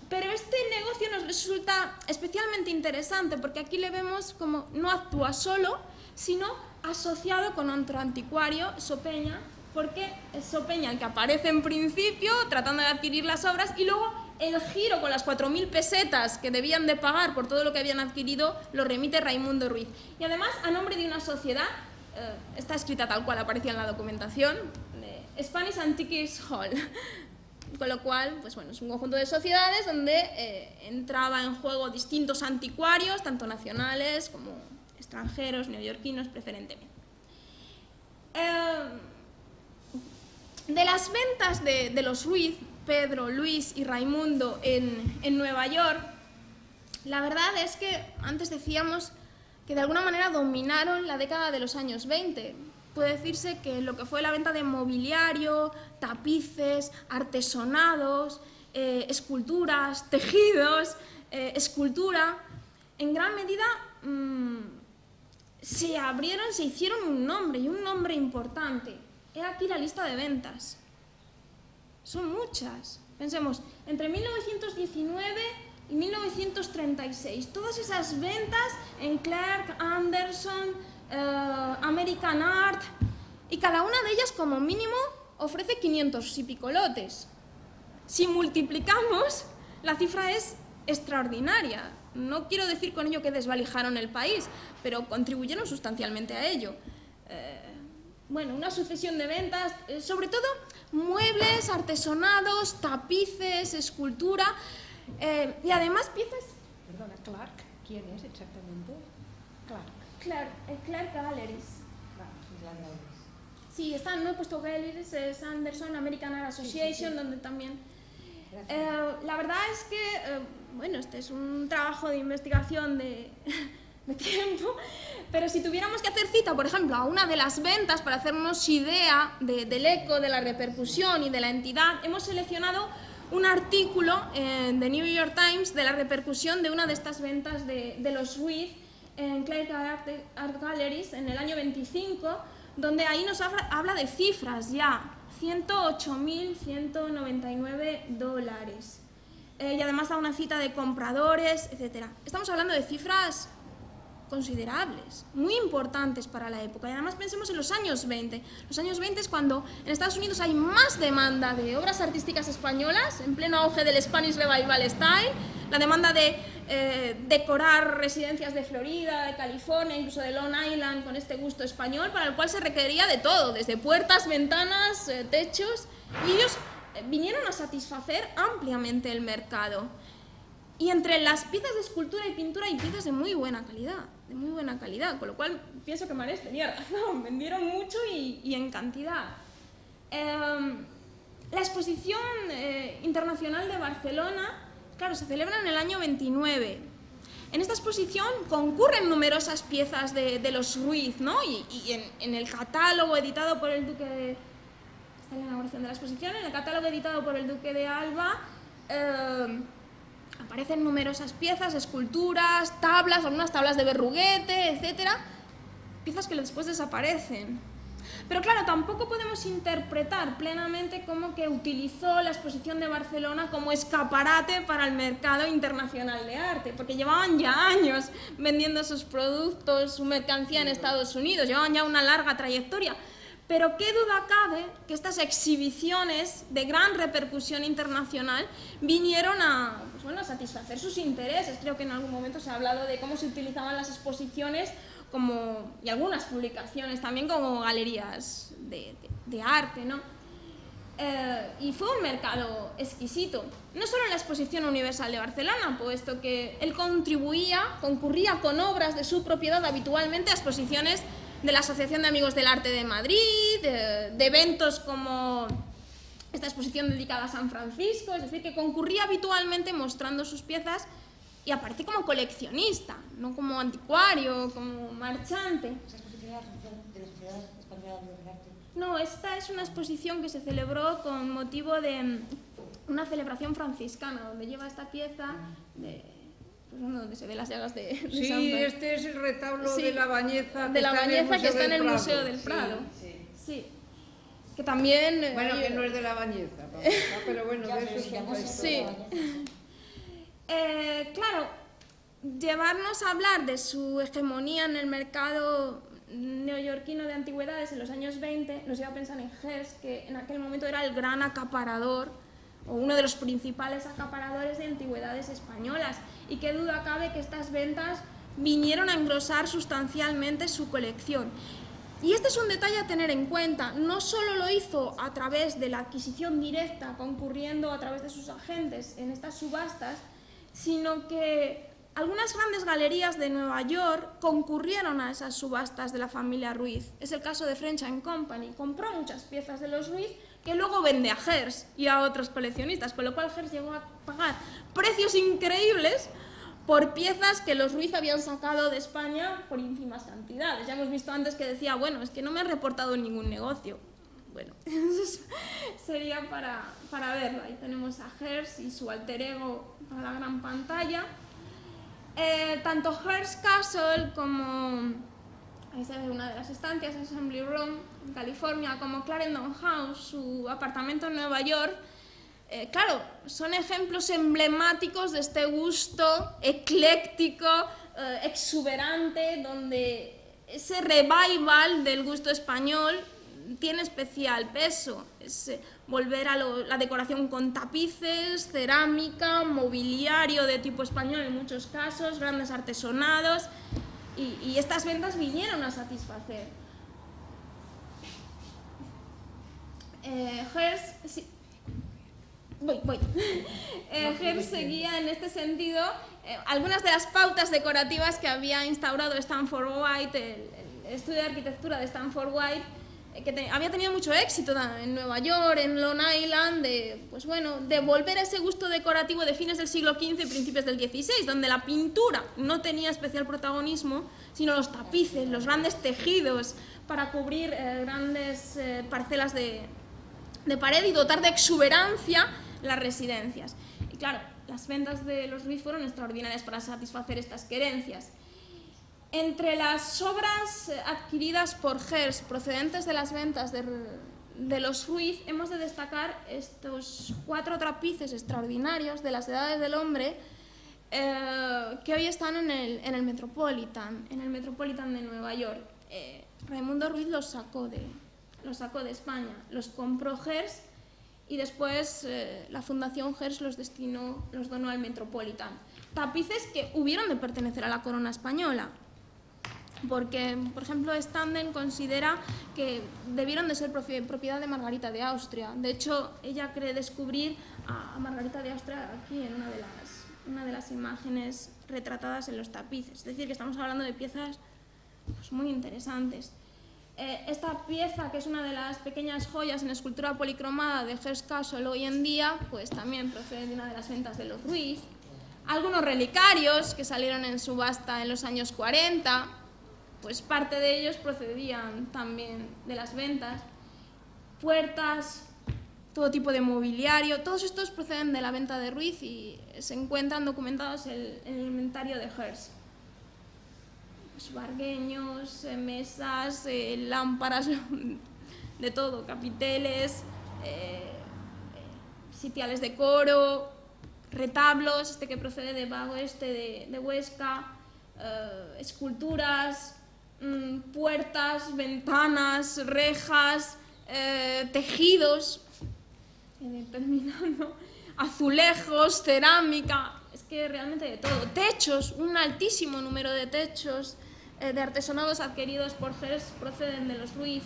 pero este negocio nos resulta especialmente interesante porque aquí le vemos como no actúa solo, sino asociado con otro anticuario, Sopeña, porque es Sopeña el que aparece en principio tratando de adquirir las obras y luego el giro con las 4.000 pesetas que debían de pagar por todo lo que habían adquirido lo remite Raimundo Ruiz. Y además, a nombre de una sociedad, está escrita tal cual aparecía en la documentación, Spanish Antiques Hall. Con lo cual, pues bueno, es un conjunto de sociedades donde entraba en juego distintos anticuarios, tanto nacionales como extranjeros, neoyorquinos preferentemente. De las ventas de los Ruiz, Pedro, Luis y Raimundo en Nueva York, la verdad es que antes decíamos que de alguna manera dominaron la década de los años 20. Puede decirse que lo que fue la venta de mobiliario, tapices, artesonados, esculturas, tejidos, escultura, en gran medida se hicieron un nombre, y un nombre importante. He aquí la lista de ventas. Son muchas. Pensemos, entre 1919 y 1936, todas esas ventas en Clark, Anderson, American Art, y cada una de ellas como mínimo ofrece 500 y pico lotes. Si multiplicamos, la cifra es extraordinaria. No quiero decir con ello que desvalijaron el país, pero contribuyeron sustancialmente a ello. Bueno, una sucesión de ventas, sobre todo muebles, artesonados, tapices, escultura, y además piezas... Perdona, Clark, ¿quién es exactamente? Clark Galleries. Sí, no he puesto Galleries, es Anderson, American Art Association, sí. Donde también... la verdad es que, bueno, este es un trabajo de investigación de tiempo, pero si tuviéramos que hacer cita, por ejemplo, a una de las ventas para hacernos idea del eco, de la repercusión y de la entidad, hemos seleccionado un artículo en The New York Times de la repercusión de una de estas ventas de los Ruiz en Clark Art Galleries en el año 25, donde ahí nos habla de cifras ya, $108.199. Y además da una cita de compradores, etc. Estamos hablando de cifras considerables, muy importantes para la época. Y además pensemos en los años 20. Los años 20 es cuando en Estados Unidos hay más demanda de obras artísticas españolas, en pleno auge del Spanish Revival Style, la demanda de decorar residencias de Florida, de California, incluso de Long Island, con este gusto español, para el cual se requería de todo, desde puertas, ventanas, techos, y ellos vinieron a satisfacer ampliamente el mercado. Y entre las piezas de escultura y pintura hay piezas de muy buena calidad, con lo cual pienso que Marés tenía razón, vendieron mucho y en cantidad. La exposición internacional de Barcelona, claro, se celebra en el año 29. En esta exposición concurren numerosas piezas de los Ruiz, ¿no? Y en el catálogo editado por el Duque de... Está en la inauguración de la exposición, en el catálogo editado por el Duque de Alba, aparecen numerosas piezas, esculturas, tablas, algunas tablas de Berruguete, etc. Piezas que después desaparecen. Pero claro, tampoco podemos interpretar plenamente como que utilizó la exposición de Barcelona como escaparate para el mercado internacional de arte, porque llevaban ya años vendiendo sus productos, su mercancía en Estados Unidos, llevaban ya una larga trayectoria. Pero qué duda cabe que estas exhibiciones de gran repercusión internacional vinieron a, pues bueno, a satisfacer sus intereses. Creo que en algún momento se ha hablado de cómo se utilizaban las exposiciones y algunas publicaciones también como galerías de arte, ¿no? Y fue un mercado exquisito, no solo en la Exposición Universal de Barcelona, puesto que él concurría con obras de su propiedad habitualmente a exposiciones de la Asociación de Amigos del Arte de Madrid, de eventos como esta exposición dedicada a San Francisco, es decir, que concurría habitualmente mostrando sus piezas y aparece como coleccionista, no como anticuario, como marchante. ¿Esa exposición de la Sociedad Española de Arte? No, esta es una exposición que se celebró con motivo de una celebración franciscana, donde lleva esta pieza pues, donde se ven las llagas de San Sí, Pedro. este es el retablo Sí, de la Bañeza de la Bañeza, que está en el Prado. Museo del Sí, Prado. sí. Sí. Que también... Bueno, que no es de la Bañeza, pero bueno, Ya, de pero eso si es otra llamas historia. Sí. Claro, llevarnos a hablar de su hegemonía en el mercado neoyorquino de antigüedades en los años 20 nos lleva a pensar en Hearst, que en aquel momento era el gran acaparador o uno de los principales acaparadores de antigüedades españolas, y qué duda cabe que estas ventas vinieron a engrosar sustancialmente su colección. Y este es un detalle a tener en cuenta. No solo lo hizo a través de la adquisición directa, concurriendo a través de sus agentes en estas subastas, sino que algunas grandes galerías de Nueva York concurrieron a esas subastas de la familia Ruiz. Es el caso de French & Company. Compró muchas piezas de los Ruiz que luego vende a Hearst y a otros coleccionistas, con lo cual Hearst llegó a pagar precios increíbles por piezas que los Ruiz habían sacado de España por ínfimas cantidades. Ya hemos visto antes que decía, bueno, es que no me han reportado ningún negocio. Bueno, eso sería para verlo. Ahí tenemos a Hearst y su alter ego para la gran pantalla. Tanto Hearst Castle como, ahí se ve una de las estancias, Assembly Room, en California, como Clarendon House, su apartamento en Nueva York, claro, son ejemplos emblemáticos de este gusto ecléctico, exuberante, donde ese revival del gusto español tiene especial peso. Es volver a la decoración con tapices, cerámica, mobiliario de tipo español en muchos casos, grandes artesonados, y estas ventas vinieron a satisfacer. Hearst... Sí. Voy. Hearst seguía en este sentido algunas de las pautas decorativas que había instaurado Stanford White, el estudio de arquitectura de Stanford White, que había tenido mucho éxito en Nueva York, en Long Island, de volver a ese gusto decorativo de fines del siglo XV y principios del XVI, donde la pintura no tenía especial protagonismo, sino los tapices, los grandes tejidos para cubrir grandes parcelas de pared y dotar de exuberancia las residencias. Y claro, las ventas de los Ruiz fueron extraordinarias para satisfacer estas querencias. Entre las obras adquiridas por Hearst procedentes de las ventas de los Ruiz, hemos de destacar estos 4 tapices extraordinarios de las Edades del Hombre que hoy están en el Metropolitan de Nueva York. Raimundo Ruiz los sacó de España, los compró Hearst y después la Fundación Hearst los donó al Metropolitan. Tapices que hubieron de pertenecer a la corona española, porque, por ejemplo, Standen considera que debieron de ser propiedad de Margarita de Austria. De hecho, ella cree descubrir a Margarita de Austria aquí en una de las imágenes retratadas en los tapices. Es decir, que estamos hablando de piezas pues, muy interesantes. Esta pieza, que es una de las pequeñas joyas en escultura policromada de Hearst Castle hoy en día, pues también procede de una de las ventas de los Ruiz. Algunos relicarios que salieron en subasta en los años 40, pues parte de ellos procedían también de las ventas. Puertas, todo tipo de mobiliario, todos estos proceden de la venta de Ruiz y se encuentran documentados en el inventario de Hearst. Bargueños, mesas, lámparas, de todo, capiteles, sitiales de coro, retablos, este que procede de Vago Este de Huesca, esculturas, puertas, ventanas, rejas, tejidos, terminando, azulejos, cerámica, es que realmente de todo. Techos, un altísimo número de techos de artesonados adquiridos por Hearst proceden de los Ruiz.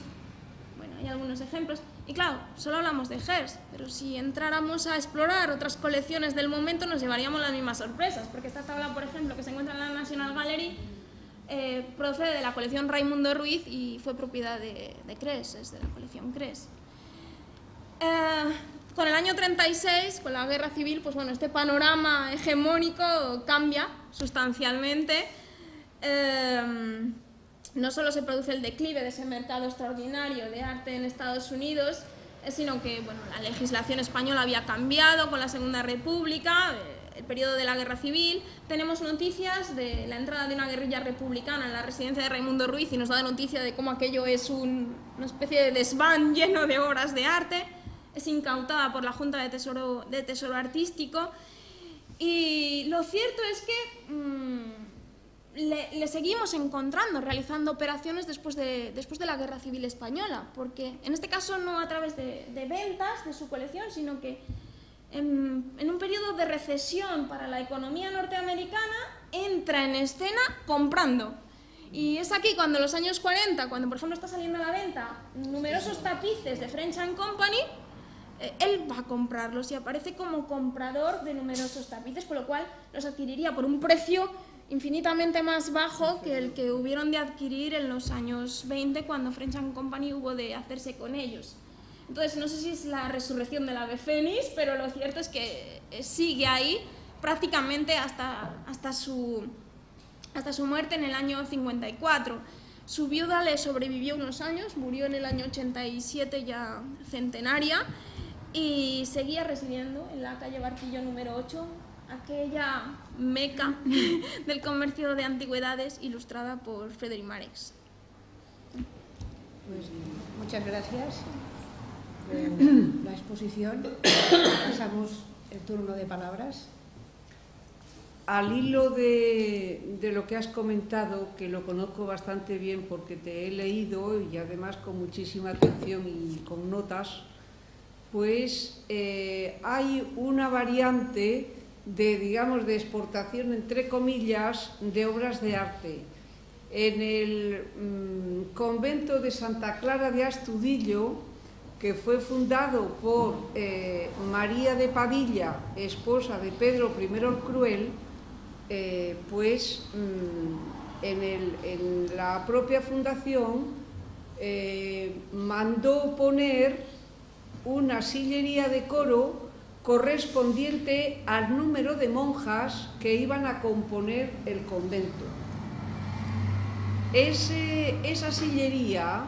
Bueno, hay algunos ejemplos. Y claro, solo hablamos de Hearst, pero si entráramos a explorar otras colecciones del momento nos llevaríamos las mismas sorpresas, porque esta tabla, por ejemplo, que se encuentra en la National Gallery, procede de la colección Raimundo Ruiz y fue propiedad de Cres, es de la colección Cres. Con el año 36, con la guerra civil, pues bueno, este panorama hegemónico cambia sustancialmente. No solo se produce el declive de ese mercado extraordinario de arte en Estados Unidos, sino que bueno, la legislación española había cambiado con la Segunda República, el periodo de la Guerra Civil. Tenemos noticias de la entrada de una guerrilla republicana en la residencia de Raimundo Ruiz y nos da noticia de cómo aquello es una especie de desván lleno de obras de arte. Es incautada por la Junta de Tesoro Artístico, y lo cierto es que le seguimos encontrando realizando operaciones después de la Guerra Civil Española, porque en este caso no a través de ventas de su colección, sino que en un periodo de recesión para la economía norteamericana entra en escena comprando. Y es aquí cuando en los años 40, cuando por ejemplo está saliendo a la venta numerosos tapices de French & Company, él va a comprarlos y aparece como comprador de numerosos tapices, con lo cual los adquiriría por un precio infinitamente más bajo que el que hubieron de adquirir en los años 20, cuando French & Company hubo de hacerse con ellos. Entonces, no sé si es la resurrección del ave fénix, pero lo cierto es que sigue ahí prácticamente hasta su muerte en el año 54. Su viuda le sobrevivió unos años, murió en el año 87 ya centenaria, y seguía residiendo en la calle Barquillo número 8, aquella meca del comercio de antigüedades ilustrada por Frederic Marx. Pues muchas gracias por la exposición. Pasamos el turno de palabras. Al hilo de lo que has comentado, que lo conozco bastante bien porque te he leído y además con muchísima atención y con notas, pues hay una variante de, digamos, de exportación, entre comillas, de obras de arte. En el convento de Santa Clara de Astudillo, que fue fundado por María de Padilla, esposa de Pedro I el Cruel, pues en la propia fundación mandó poner una sillería de coro correspondiente al número de monjas que iban a componer el convento. Esa sillería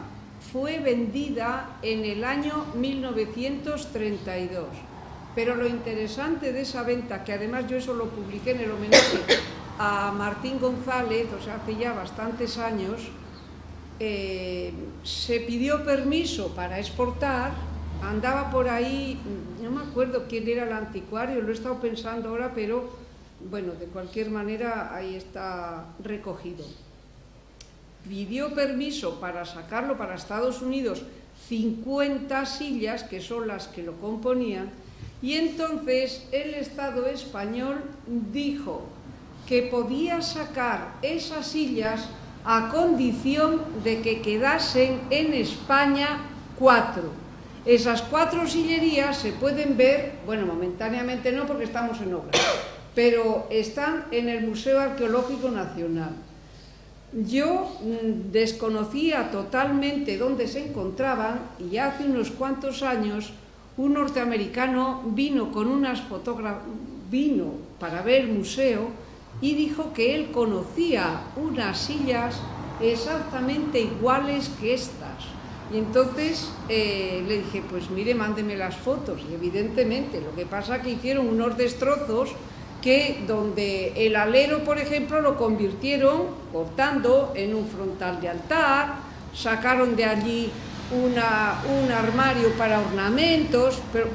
fue vendida en el año 1932. Pero lo interesante de esa venta, que además yo eso lo publiqué en el homenaje a Martín González, o sea, hace ya bastantes años, se pidió permiso para exportar, andaba por ahí, no me acuerdo quién era el anticuario, lo he estado pensando ahora, pero bueno, de cualquier manera ahí está recogido. Pidió permiso para sacarlo para Estados Unidos, 50 sillas, que son las que lo componían, y entonces el Estado español dijo que podía sacar esas sillas a condición de que quedasen en España 4. Esas 4 sillerías se pueden ver, bueno, momentáneamente no porque estamos en obra, pero están en el Museo Arqueológico Nacional. Yo desconocía totalmente dónde se encontraban y hace unos cuantos años un norteamericano vino con unas vino para ver el museo y dijo que él conocía unas sillas exactamente iguales que estas. Y entonces le dije, pues mire, mándeme las fotos. Y evidentemente, lo que pasa es que hicieron unos destrozos que donde el alero, por ejemplo, lo convirtieron cortando en un frontal de altar, sacaron de allí un armario para ornamentos, pero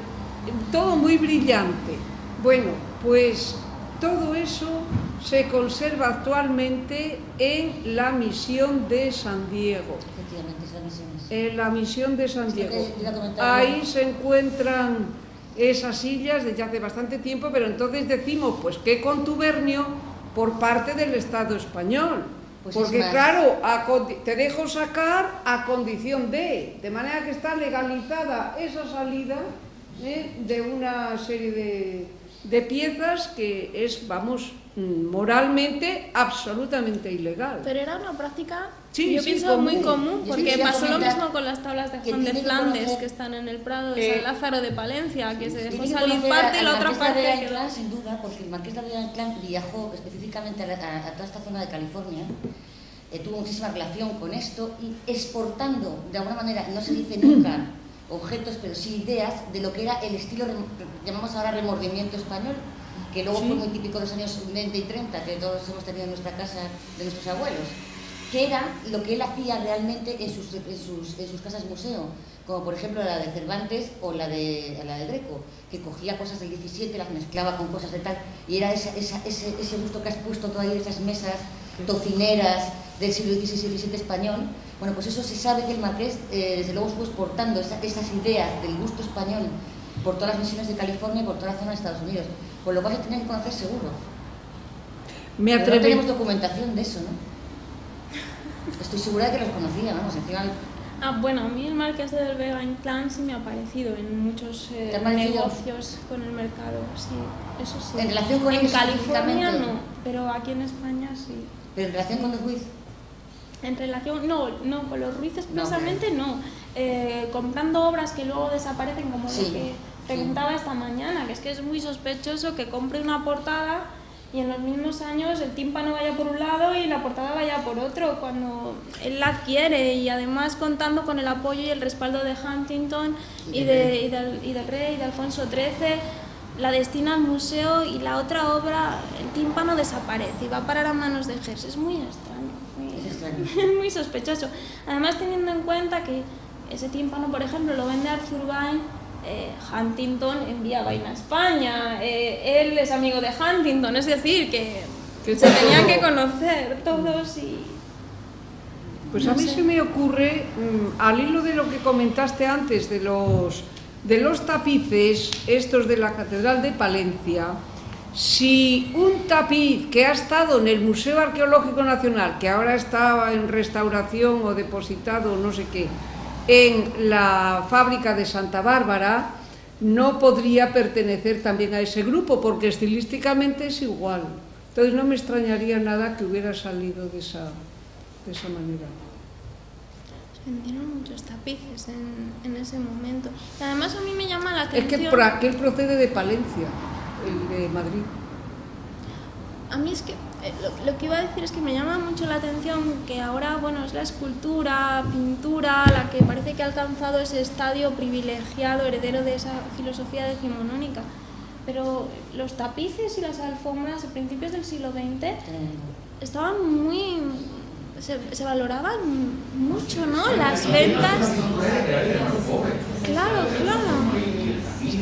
todo muy brillante. Bueno, pues todo eso se conserva actualmente en la misión de San Diego. Efectivamente, es la misión. En la misión de San Diego. Ahí se encuentran esas sillas desde hace bastante tiempo, pero entonces decimos, pues qué contubernio por parte del Estado español. Pues porque claro, te dejo sacar a condición de manera que está legalizada esa salida de una serie de piezas que es, vamos, moralmente absolutamente ilegal. Pero era una práctica, sí, yo pienso, muy común, porque sí, pasó lo mismo con las tablas de Juan de Flandes, que están en el Prado de San Lázaro de Palencia, que se dejó salir parte y la otra parte quedó. Sin duda, porque el Marqués de Inclán viajó específicamente a toda esta zona de California, tuvo muchísima relación con esto y exportando, de alguna manera, no se dice nunca objetos, pero sí ideas de lo que era el estilo, llamamos ahora remordimiento español, que luego fue muy típico de los años 20 y 30, que todos hemos tenido en nuestra casa de nuestros abuelos, que era lo que él hacía realmente en sus casas museo, como por ejemplo la de Cervantes o la de Greco, que cogía cosas del 17, las mezclaba con cosas de tal, y era ese gusto que has puesto tú ahí, esas mesas tocineras del siglo XVI y XVII español. Bueno, pues eso se sabe que el Marqués, desde luego, estuvo exportando esas ideas del gusto español por todas las misiones de California y por toda la zona de Estados Unidos, con lo cual se tenían que conocer seguro. Pero no tenemos documentación de eso, ¿no? Estoy segura de que los conocía, vamos, encima... Bueno, a mí el Marqués de Belvega Inclán sí me ha aparecido en muchos negocios con el mercado, sí, eso sí. ¿En relación con en California no, pero aquí en España sí. ¿Pero en relación con los Ruiz? En relación, no, con los Ruiz expresamente no. Comprando obras que luego desaparecen, como lo que preguntaba esta mañana, que es muy sospechoso que compre una portada y en los mismos años el tímpano vaya por un lado y la portada vaya por otro, cuando él la adquiere, y además contando con el apoyo y el respaldo de Huntington y del rey, de Alfonso XIII, la destina al museo, y la otra obra, el tímpano desaparece y va a parar a manos de Gers. Es muy extraño, muy sospechoso. Además, teniendo en cuenta que ese tímpano, por ejemplo, lo vende Arthur Vine, Huntington envía Vine a España, él es amigo de Huntington, es decir, que se tenían que conocer todos. Y pues a mí se me ocurre, al hilo de lo que comentaste antes, de los tapices estos de la Catedral de Palencia, si un tapiz que ha estado en el Museo Arqueológico Nacional, que ahora está en restauración o depositado, no sé qué, en la fábrica de Santa Bárbara, no podría pertenecer también a ese grupo, porque estilísticamente es igual. Entonces no me extrañaría nada que hubiera salido de esa manera. Se vendieron muchos tapices en ese momento. Y además a mí me llama la atención... Es que por aquel procede de Palencia, el de Madrid. A mí es que lo que iba a decir es que me llama mucho la atención que ahora, bueno, es la escultura, pintura, la que parece que ha alcanzado ese estadio privilegiado, heredero de esa filosofía decimonónica. Pero los tapices y las alfombras a principios del siglo XX estaban muy... Se valoraban mucho, ¿no? Las ventas... Claro.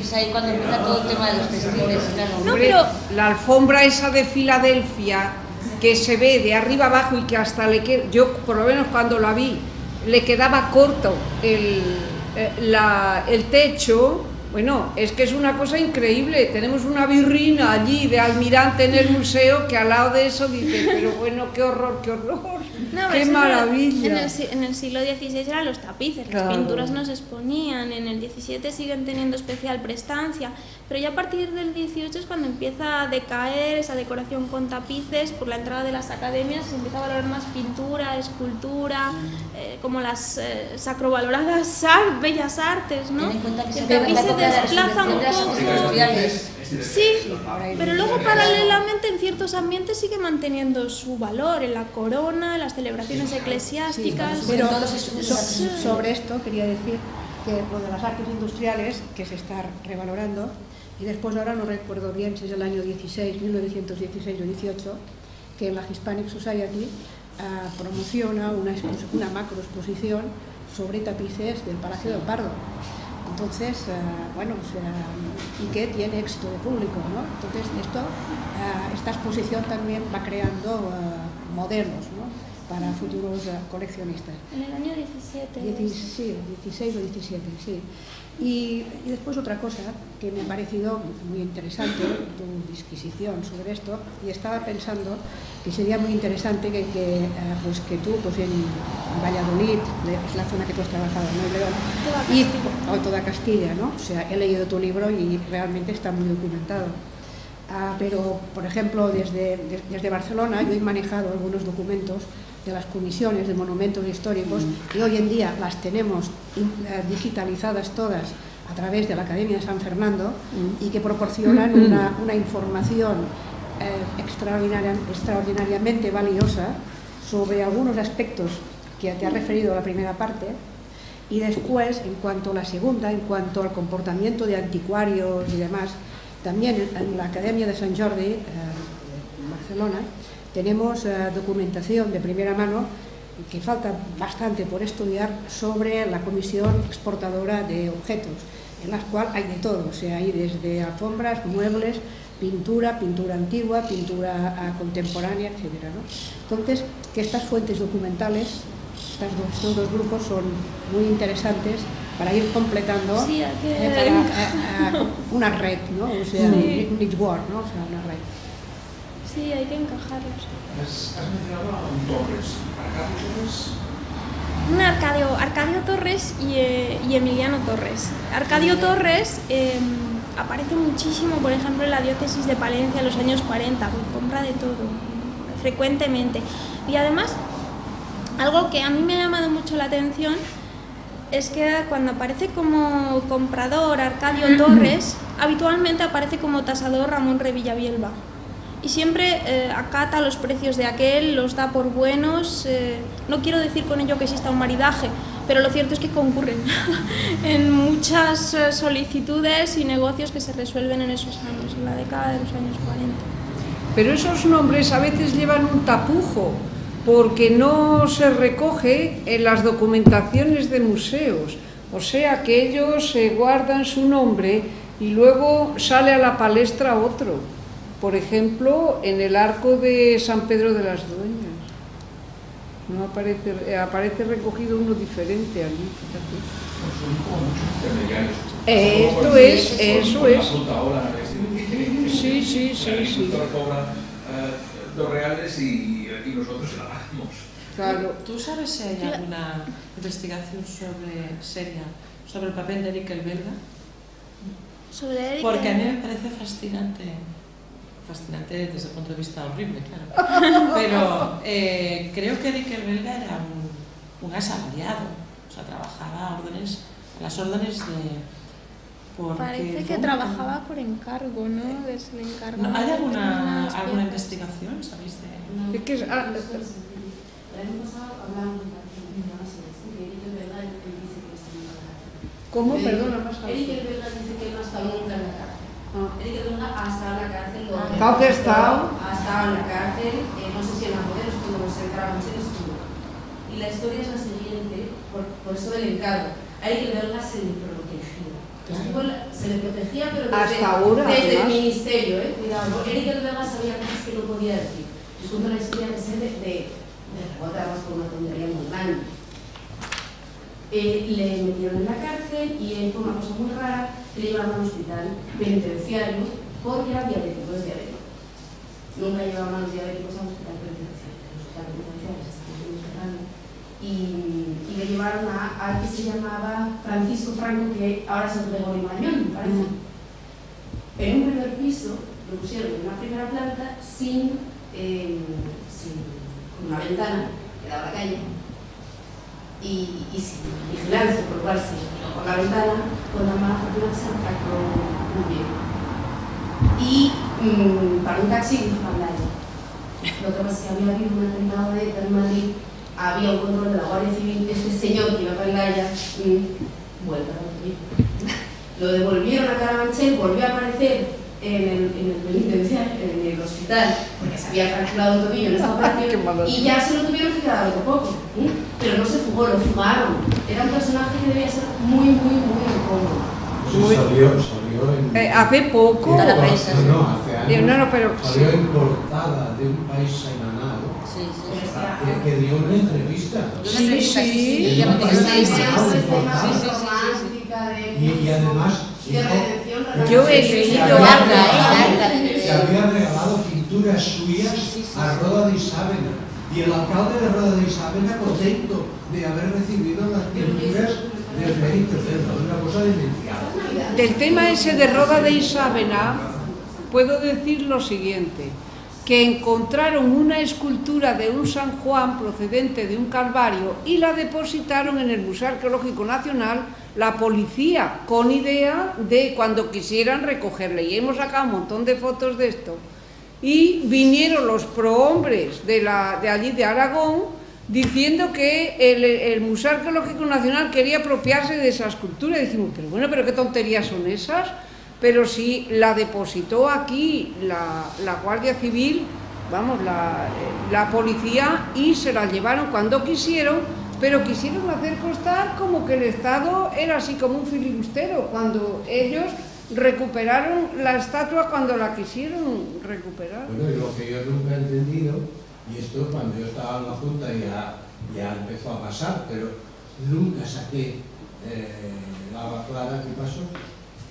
Es ahí cuando empieza todo el tema de los textiles, claro. No, pero... La alfombra esa de Filadelfia, que se ve de arriba abajo y que hasta le queda... Yo, por lo menos cuando la vi, le quedaba corto el techo. Bueno, es que es una cosa increíble. Tenemos una birrina allí de almirante en el museo que al lado de eso dice, pero bueno, qué horror, no, qué maravilla. En el siglo XVI eran los tapices, claro. Las pinturas no se exponían, en el XVII siguen teniendo especial prestancia, pero ya a partir del XVIII es cuando empieza a decaer esa decoración con tapices. Por la entrada de las academias se empieza a valorar más pintura, escultura, como las sacrovaloradas bellas artes, ¿no? Ten en cuenta que el tapiz se desplaza un poco. Sí, pero luego paralelamente en ciertos ambientes sigue manteniendo su valor, en la corona, en las celebraciones eclesiásticas. Pero sobre esto quería decir que lo de las artes industriales, que se está revalorando, y después ahora no recuerdo bien si es el año 1916 o 18, que la Hispanic Society promociona una macro exposición sobre tapices del Palacio del Pardo. Entonces, y que tiene éxito de público, ¿no? Entonces, esta exposición también va creando modelos, ¿no?, para futuros coleccionistas. En el año 17. 16 o 17, sí. Y después otra cosa que me ha parecido muy interesante, tu disquisición sobre esto, y estaba pensando que sería muy interesante que tú, pues en Valladolid, es la zona que tú has trabajado, ¿no?, León, toda Castilla, ¿no? O sea, he leído tu libro y realmente está muy documentado. Pero, por ejemplo, desde Barcelona yo he manejado algunos documentos de las comisiones de monumentos históricos, y hoy en día las tenemos digitalizadas todas a través de la Academia de San Fernando, y que proporcionan una información extraordinariamente valiosa sobre algunos aspectos que te has referido a la primera parte, Y después, en cuanto a la segunda, en cuanto al comportamiento de anticuarios y demás, también en la Academia de Sant Jordi, en Barcelona, tenemos documentación de primera mano, que falta bastante por estudiar, sobre la comisión exportadora de objetos, en la cual hay de todo, o sea, hay desde alfombras, muebles, pintura, pintura antigua, pintura contemporánea, etc., ¿no? Entonces, que estas fuentes documentales, estos dos grupos son muy interesantes para ir completando una red, ¿no? O sea, un network, ¿no? O sea, una red. Sí, hay que encajarlos. Has mencionado a un Torres. Arcadio Torres? Arcadio Torres y Emiliano Torres. Arcadio Torres aparece muchísimo, por ejemplo, en la diócesis de Palencia en los años 40, compra de todo, frecuentemente. Y además, algo que a mí me ha llamado mucho la atención es que cuando aparece como comprador Arcadio Torres, habitualmente aparece como tasador Ramón Revillabielba. Y siempre acata los precios de aquel, los da por buenos. No quiero decir con ello que exista un maridaje, pero lo cierto es que concurren en muchas solicitudes y negocios que se resuelven en esos años, en la década de los años 40. Pero esos nombres a veces llevan un tapujo, porque no se recoge en las documentaciones de museos. O sea que ellos guardan su nombre y luego sale a la palestra otro. Por ejemplo, en el arco de San Pedro de las Dueñas. No aparece recogido uno diferente allí, fíjate. Esto es, eso es. Sí. El instructor cobra 2 reales y nosotros se la pagamos. Claro. ¿Tú sabes si hay alguna investigación seria sobre el papel de Eric el Belga? Sobre Eric. Porque a mí me parece fascinante desde el punto de vista horrible, claro. Pero creo que Eric el Belga era un asalariado, o sea, trabajaba a las órdenes de... Parece que trabajaba por encargo, ¿no? Desde el encargo. ¿No? ¿Hay alguna investigación, sabéis de...? ¿De qué es? El año pasado hablamos de la Eric el Belga dice que está nunca en la cárcel. ¿Cómo? Perdona, más Eric el Belga dice que no está nunca en la cárcel. Eric el Belga ha estado en la cárcel. Claro que ha estado en la cárcel, no sé si en la poder estuvo, no sé, en estuvo. Y la historia es la siguiente, por eso del encargo. A Eric el Belga se le protegía. Se le protegía, pero desde el ministerio, cuidado. Eric el Belga sabía cosas que no podía decir. Yo cuento la historia que sé de rebota, además por una tontería muy grande. Le metieron en la cárcel y él fue una cosa muy rara, que le llevaron a un hospital penitenciario porque era diabético, es diabético. Nunca llevaban a los diabéticos a un hospital penitenciario. El hospital penitenciario se está muy cerrando. Y le llevaron a que se llamaba Francisco Franco, que ahora es el Gregorio Marañón, me parece. En un primer piso lo pusieron en una primera planta sin una ventana que daba a la calle y sin vigilancia, por lo cual se tiró por la ventana con la mala fortuna que se atracó muy bien. Y para un taxi dijo Pandaya. Lo que pasa es que había habido un atentado en Madrid, había un control de la Guardia Civil, este señor que iba a Pandaya, vuelta a Madrid. Lo devolvieron a Carabanchel, volvió a aparecer en el penitenciario, en el hospital, porque se había fracturado un tobillo en esta operación y ya se lo tuvieron que quedar otro poco, pero no se fugó, lo fugaron. Era un personaje que debía ser muy incómodo. Salió en... hace poco. No, hace años. Pero salió en portada de un país semanal. Que dio una entrevista. Sí. Y además yo he leído que había regalado pinturas suyas a Roda de Isávena y el alcalde de Roda de Isávena contento de haber recibido las pinturas del rey III, una cosa demencial. Del tema ese de Roda de Isávena puedo decir lo siguiente, que encontraron una escultura de un San Juan procedente de un calvario y la depositaron en el Museo Arqueológico Nacional la policía, con idea de cuando quisieran recogerla. Y hemos sacado un montón de fotos de esto. Y vinieron los prohombres de allí de Aragón diciendo que el Museo Arqueológico Nacional quería apropiarse de esa escultura. Y decimos, pero bueno, pero qué tonterías son esas. Pero si la depositó aquí la Guardia Civil, vamos, la policía, y se la llevaron cuando quisieron, pero quisieron hacer constar como que el Estado era así como un filibustero, cuando ellos recuperaron la estatua cuando la quisieron recuperar. Bueno, y lo que yo nunca he entendido, y esto cuando yo estaba en la Junta ya empezó a pasar, pero nunca saqué la clara que pasó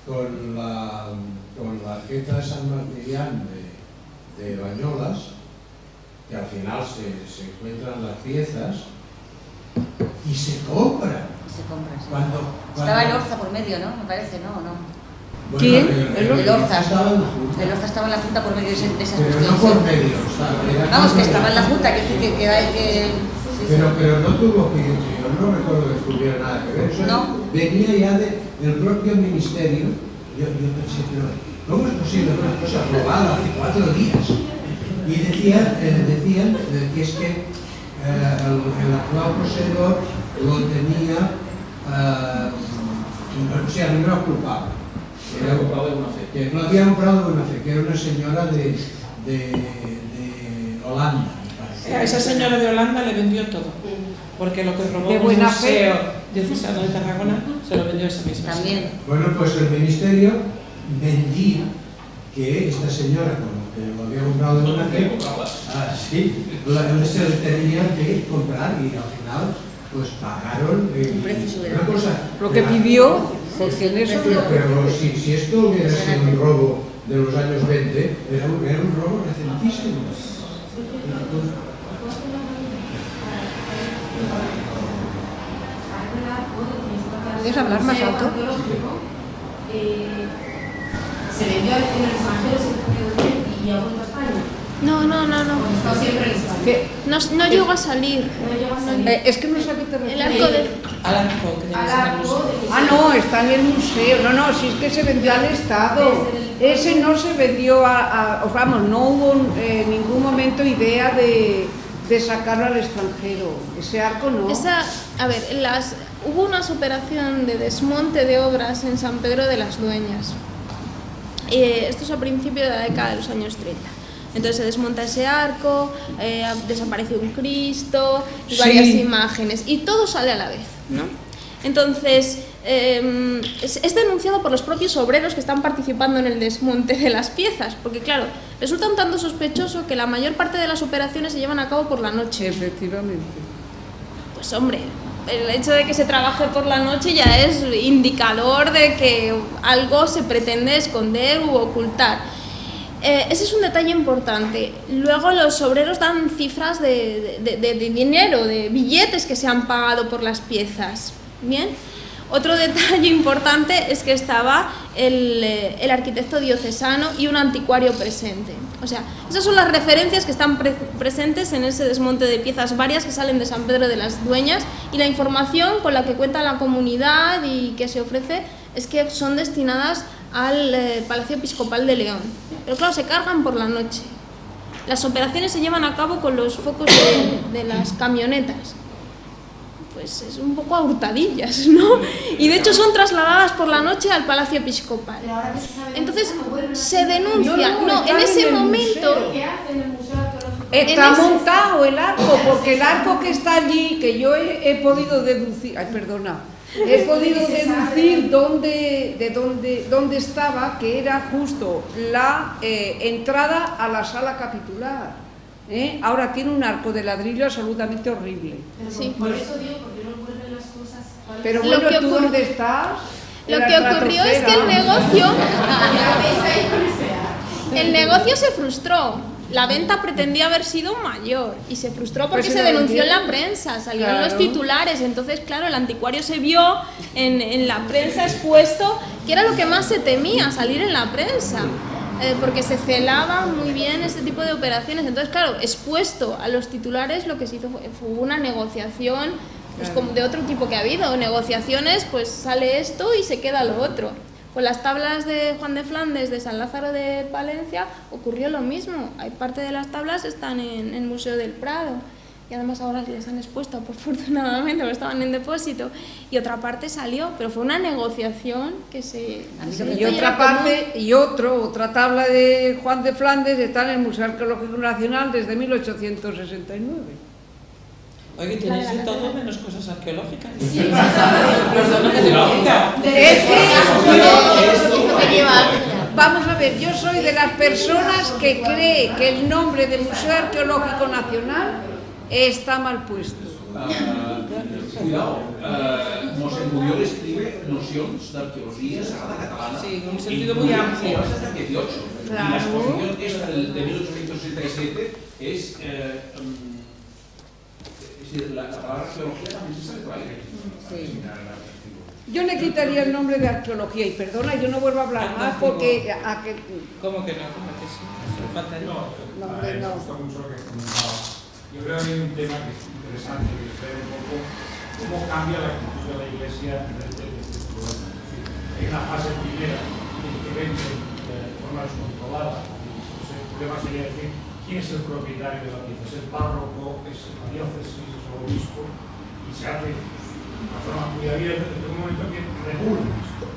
con la arqueta de San Martirián de Bañolas, que al final se encuentran las piezas y se compran. Se compra, sí. Cuando Estaba el Orza por medio, ¿no? Me parece, ¿no? ¿O no? Bueno, ¿Quién? El Orza. Estaba en la Junta. El Orza estaba en la Junta por medio de esas Pero no por medio. Vamos, que estaba en la Junta, que Pero no tuvo que, yo no recuerdo que tuviera nada que ver, eso no. Venía ya del propio ministerio. Yo pensé, pero ¿cómo es posible una cosa aprobada hace 4 días? Y decían que es que el actual poseedor lo tenía, o sea, no era culpable. Era culpable de buena fe. Que no había comprado de buena fe, que era una señora de Holanda. A esa señora de Holanda le vendió todo, porque lo que robó de el buena Museo Diocesano de Tarragona se lo vendió esa misma También. señora. Bueno, pues el ministerio vendía que esta señora, como que lo había comprado de buena fe, sí, se le tenía que comprar y al final pues pagaron una cosa. Lo que pidió, porque en eso... Pero si esto hubiera sido un robo de los años 20, era un robo recentísimo. ¿Puedes hablar más alto? Se vendió en el extranjero y ha vuelto a España. No. Está siempre en España. No llegó a salir. No llegó a salir. Es que no sé a qué te refieres. El arco de... Al arco que Al tenías en el arco museo. de- Ah, no, está en el museo. No, si es que se vendió al Estado. Ese no se vendió vamos, no hubo en ningún momento idea de sacarlo al extranjero. Ese arco no. A ver, hubo una operación de desmonte de obras en San Pedro de las Dueñas. Esto es a principios de la década de los años 30. Entonces se desmonta ese arco, desaparece un Cristo y varias imágenes, y todo sale a la vez, ¿no? Entonces, es denunciado por los propios obreros que están participando en el desmonte de las piezas, porque claro, resulta un tanto sospechoso que la mayor parte de las operaciones se llevan a cabo por la noche. Efectivamente. Pues hombre, el hecho de que se trabaje por la noche ya es indicador de que algo se pretende esconder u ocultar. Ese es un detalle importante. Luego los obreros dan cifras de dinero, de billetes que se han pagado por las piezas. Bien. Otro detalle importante es que estaba el arquitecto diocesano y un anticuario presente. O sea, esas son las referencias que están presentes en ese desmonte de piezas varias que salen de San Pedro de las Dueñas, y la información con la que cuenta la comunidad y que se ofrece es que son destinadas al Palacio Episcopal de León. Pero claro, se cargan por la noche. Las operaciones se llevan a cabo con los focos de las camionetas. Pues es un poco a hurtadillas, ¿no? Y de hecho son trasladadas por la noche al Palacio Episcopal. Pero ahora que se sabe Entonces no vuelven a se hacer. denuncia, No, en están ese en el momento... museo. ¿Qué hace en el Museo Arqueológico? Está En ese- montado el arco, porque el arco que está allí, que yo he podido deducir, he podido deducir dónde estaba, que era justo la entrada a la sala capitular. Ahora tiene un arco de ladrillo absolutamente horrible. Pero Sí. por eso digo, porque no vuelven las cosas. Pero Lo bueno, que ¿tú ocurre- dónde estás? Lo En la que ocurrió es que el estratosfera. negocio... Ya ves ahí con ese arco. El negocio se frustró. La venta pretendía haber sido mayor y se frustró porque Pues se se lo denunció en la vendieron. prensa, salió en los Claro. titulares. Entonces, claro, el anticuario se vio en la prensa expuesto, que era lo que más se temía, salir en la prensa, porque se celaba muy bien este tipo de operaciones. Entonces, claro, expuesto a los titulares, lo que se hizo fue una negociación, pues, como de otro tipo que ha habido. Negociaciones, pues sale esto y se queda lo otro. Con las tablas de Juan de Flandes de San Lázaro de Palencia ocurrió lo mismo. Hay parte de las tablas están en el Museo del Prado. y además ahora les han expuesto, afortunadamente, porque estaban en depósito, y otra parte salió, pero fue una negociación que se... Y otra parte, y otra tabla de Juan de Flandes está en el Museo Arqueológico Nacional desde 1869. Oye, tenéis de todo menos cosas arqueológicas. Sí. Perdona que te lo diga. Vamos a ver, yo soy de las personas que cree que el nombre de Museo Arqueológico Nacional está mal puesto. Cuidado, Mosén Muriol escribe nocions d'arqueologia sagrada catalana. Sí, en un sentido muy amplio. Hasta el 18. Claro. Y la exposición esta de 1867 es decir, la palabra arqueología también se sale por ahí. Sí. Yo le quitaría el nombre de arqueología, y perdona, yo no vuelvo a hablar más porque... ¿Cómo que no? ¿Cómo que sí? Solo faltaría. Me gusta mucho lo que comentaba. Yo creo que hay un tema que es interesante, que es ver un poco cómo cambia la actitud de la Iglesia frente a este problema. Es decir, hay una fase primera en que vende de forma descontrolada. Entonces, el problema sería decir quién es el propietario de la pieza. ¿Es el párroco? ¿Es la diócesis? ¿Es el obispo? Y se hace de una forma muy abierta desde un momento que regula esto.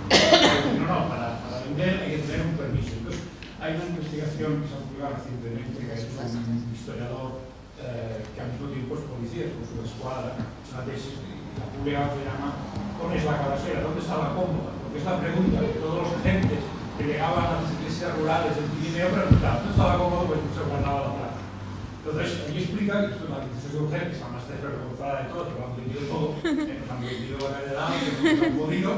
No, para vender hay que tener un permiso. Entonces, hay una investigación que se ha publicado recientemente, que ha hecho un historiador que al mismo tiempo es policía, con su escuadra, es una tesis que la publicado se llama ¿dónde es la cabecera? ¿Dónde está la cómoda? Porque es la pregunta que todos los agentes que llegaban a las iglesias rurales del Pirineo preguntaban ¿dónde está la cómoda? Pues se guardaba la plata. Entonces, aquí explica que esto es la Inquisición de Urgel, que es la más desvergonzada de todos, que lo han vendido todo, nos han vendido la catedral, que nos han podido,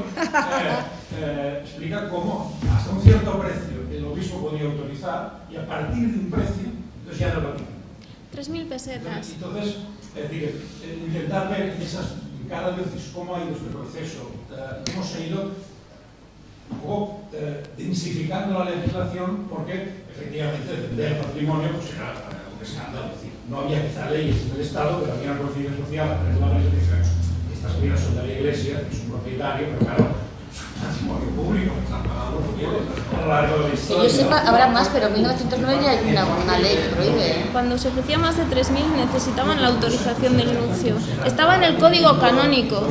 explica cómo hasta un cierto precio el obispo podía autorizar y a partir de un precio, entonces ya no lo tiene. 3.000 pesetas. Entonces, es decir, intentar ver en cada diócesis cómo ha ido este proceso, cómo se ha ido un poco densificando la legislación, porque efectivamente vender patrimonio pues era un escándalo. Es decir, no había quizá leyes del Estado, pero había una procedimiento social a través de la ley que decía estas bienes son de la Iglesia, que es un propietario, pero claro, patrimonio público, están pagando los bienes a lo largo de la historia. Que yo sepa, habrá más, pero en 1909 ya hay una ley que prohíbe. Cuando se ofrecía más de 3.000 necesitaban la autorización del nuncio. Estaba en el Código Canónico.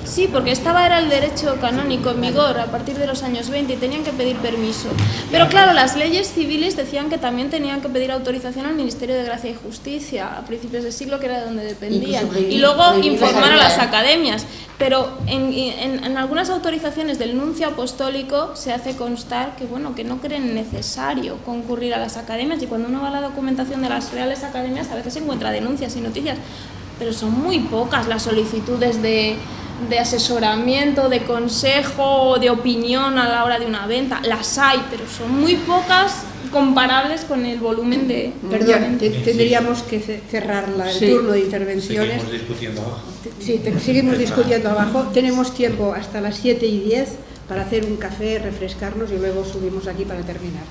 Sí, porque era el derecho canónico en vigor a partir de los años 20 y tenían que pedir permiso. Pero claro, las leyes civiles decían que también tenían que pedir autorización al Ministerio de Gracia y Justicia a principios del siglo, que era de donde dependían. Y luego informar a las academias. Pero en algunas autorizaciones del nuncio apostólico se hace constar que, bueno, que no creen necesario concurrir a las academias, y cuando uno va a la documentación de las reales academias a veces se encuentra denuncias y noticias, pero son muy pocas las solicitudes de asesoramiento, de consejo, de opinión a la hora de una venta. Las hay, pero son muy pocas comparables con el volumen de... Perdón, tendríamos que cerrar el turno de intervenciones. Seguimos discutiendo abajo. Sí, seguimos discutiendo abajo. Tenemos tiempo hasta las 7:10 para hacer un café, refrescarnos y luego subimos aquí para terminar.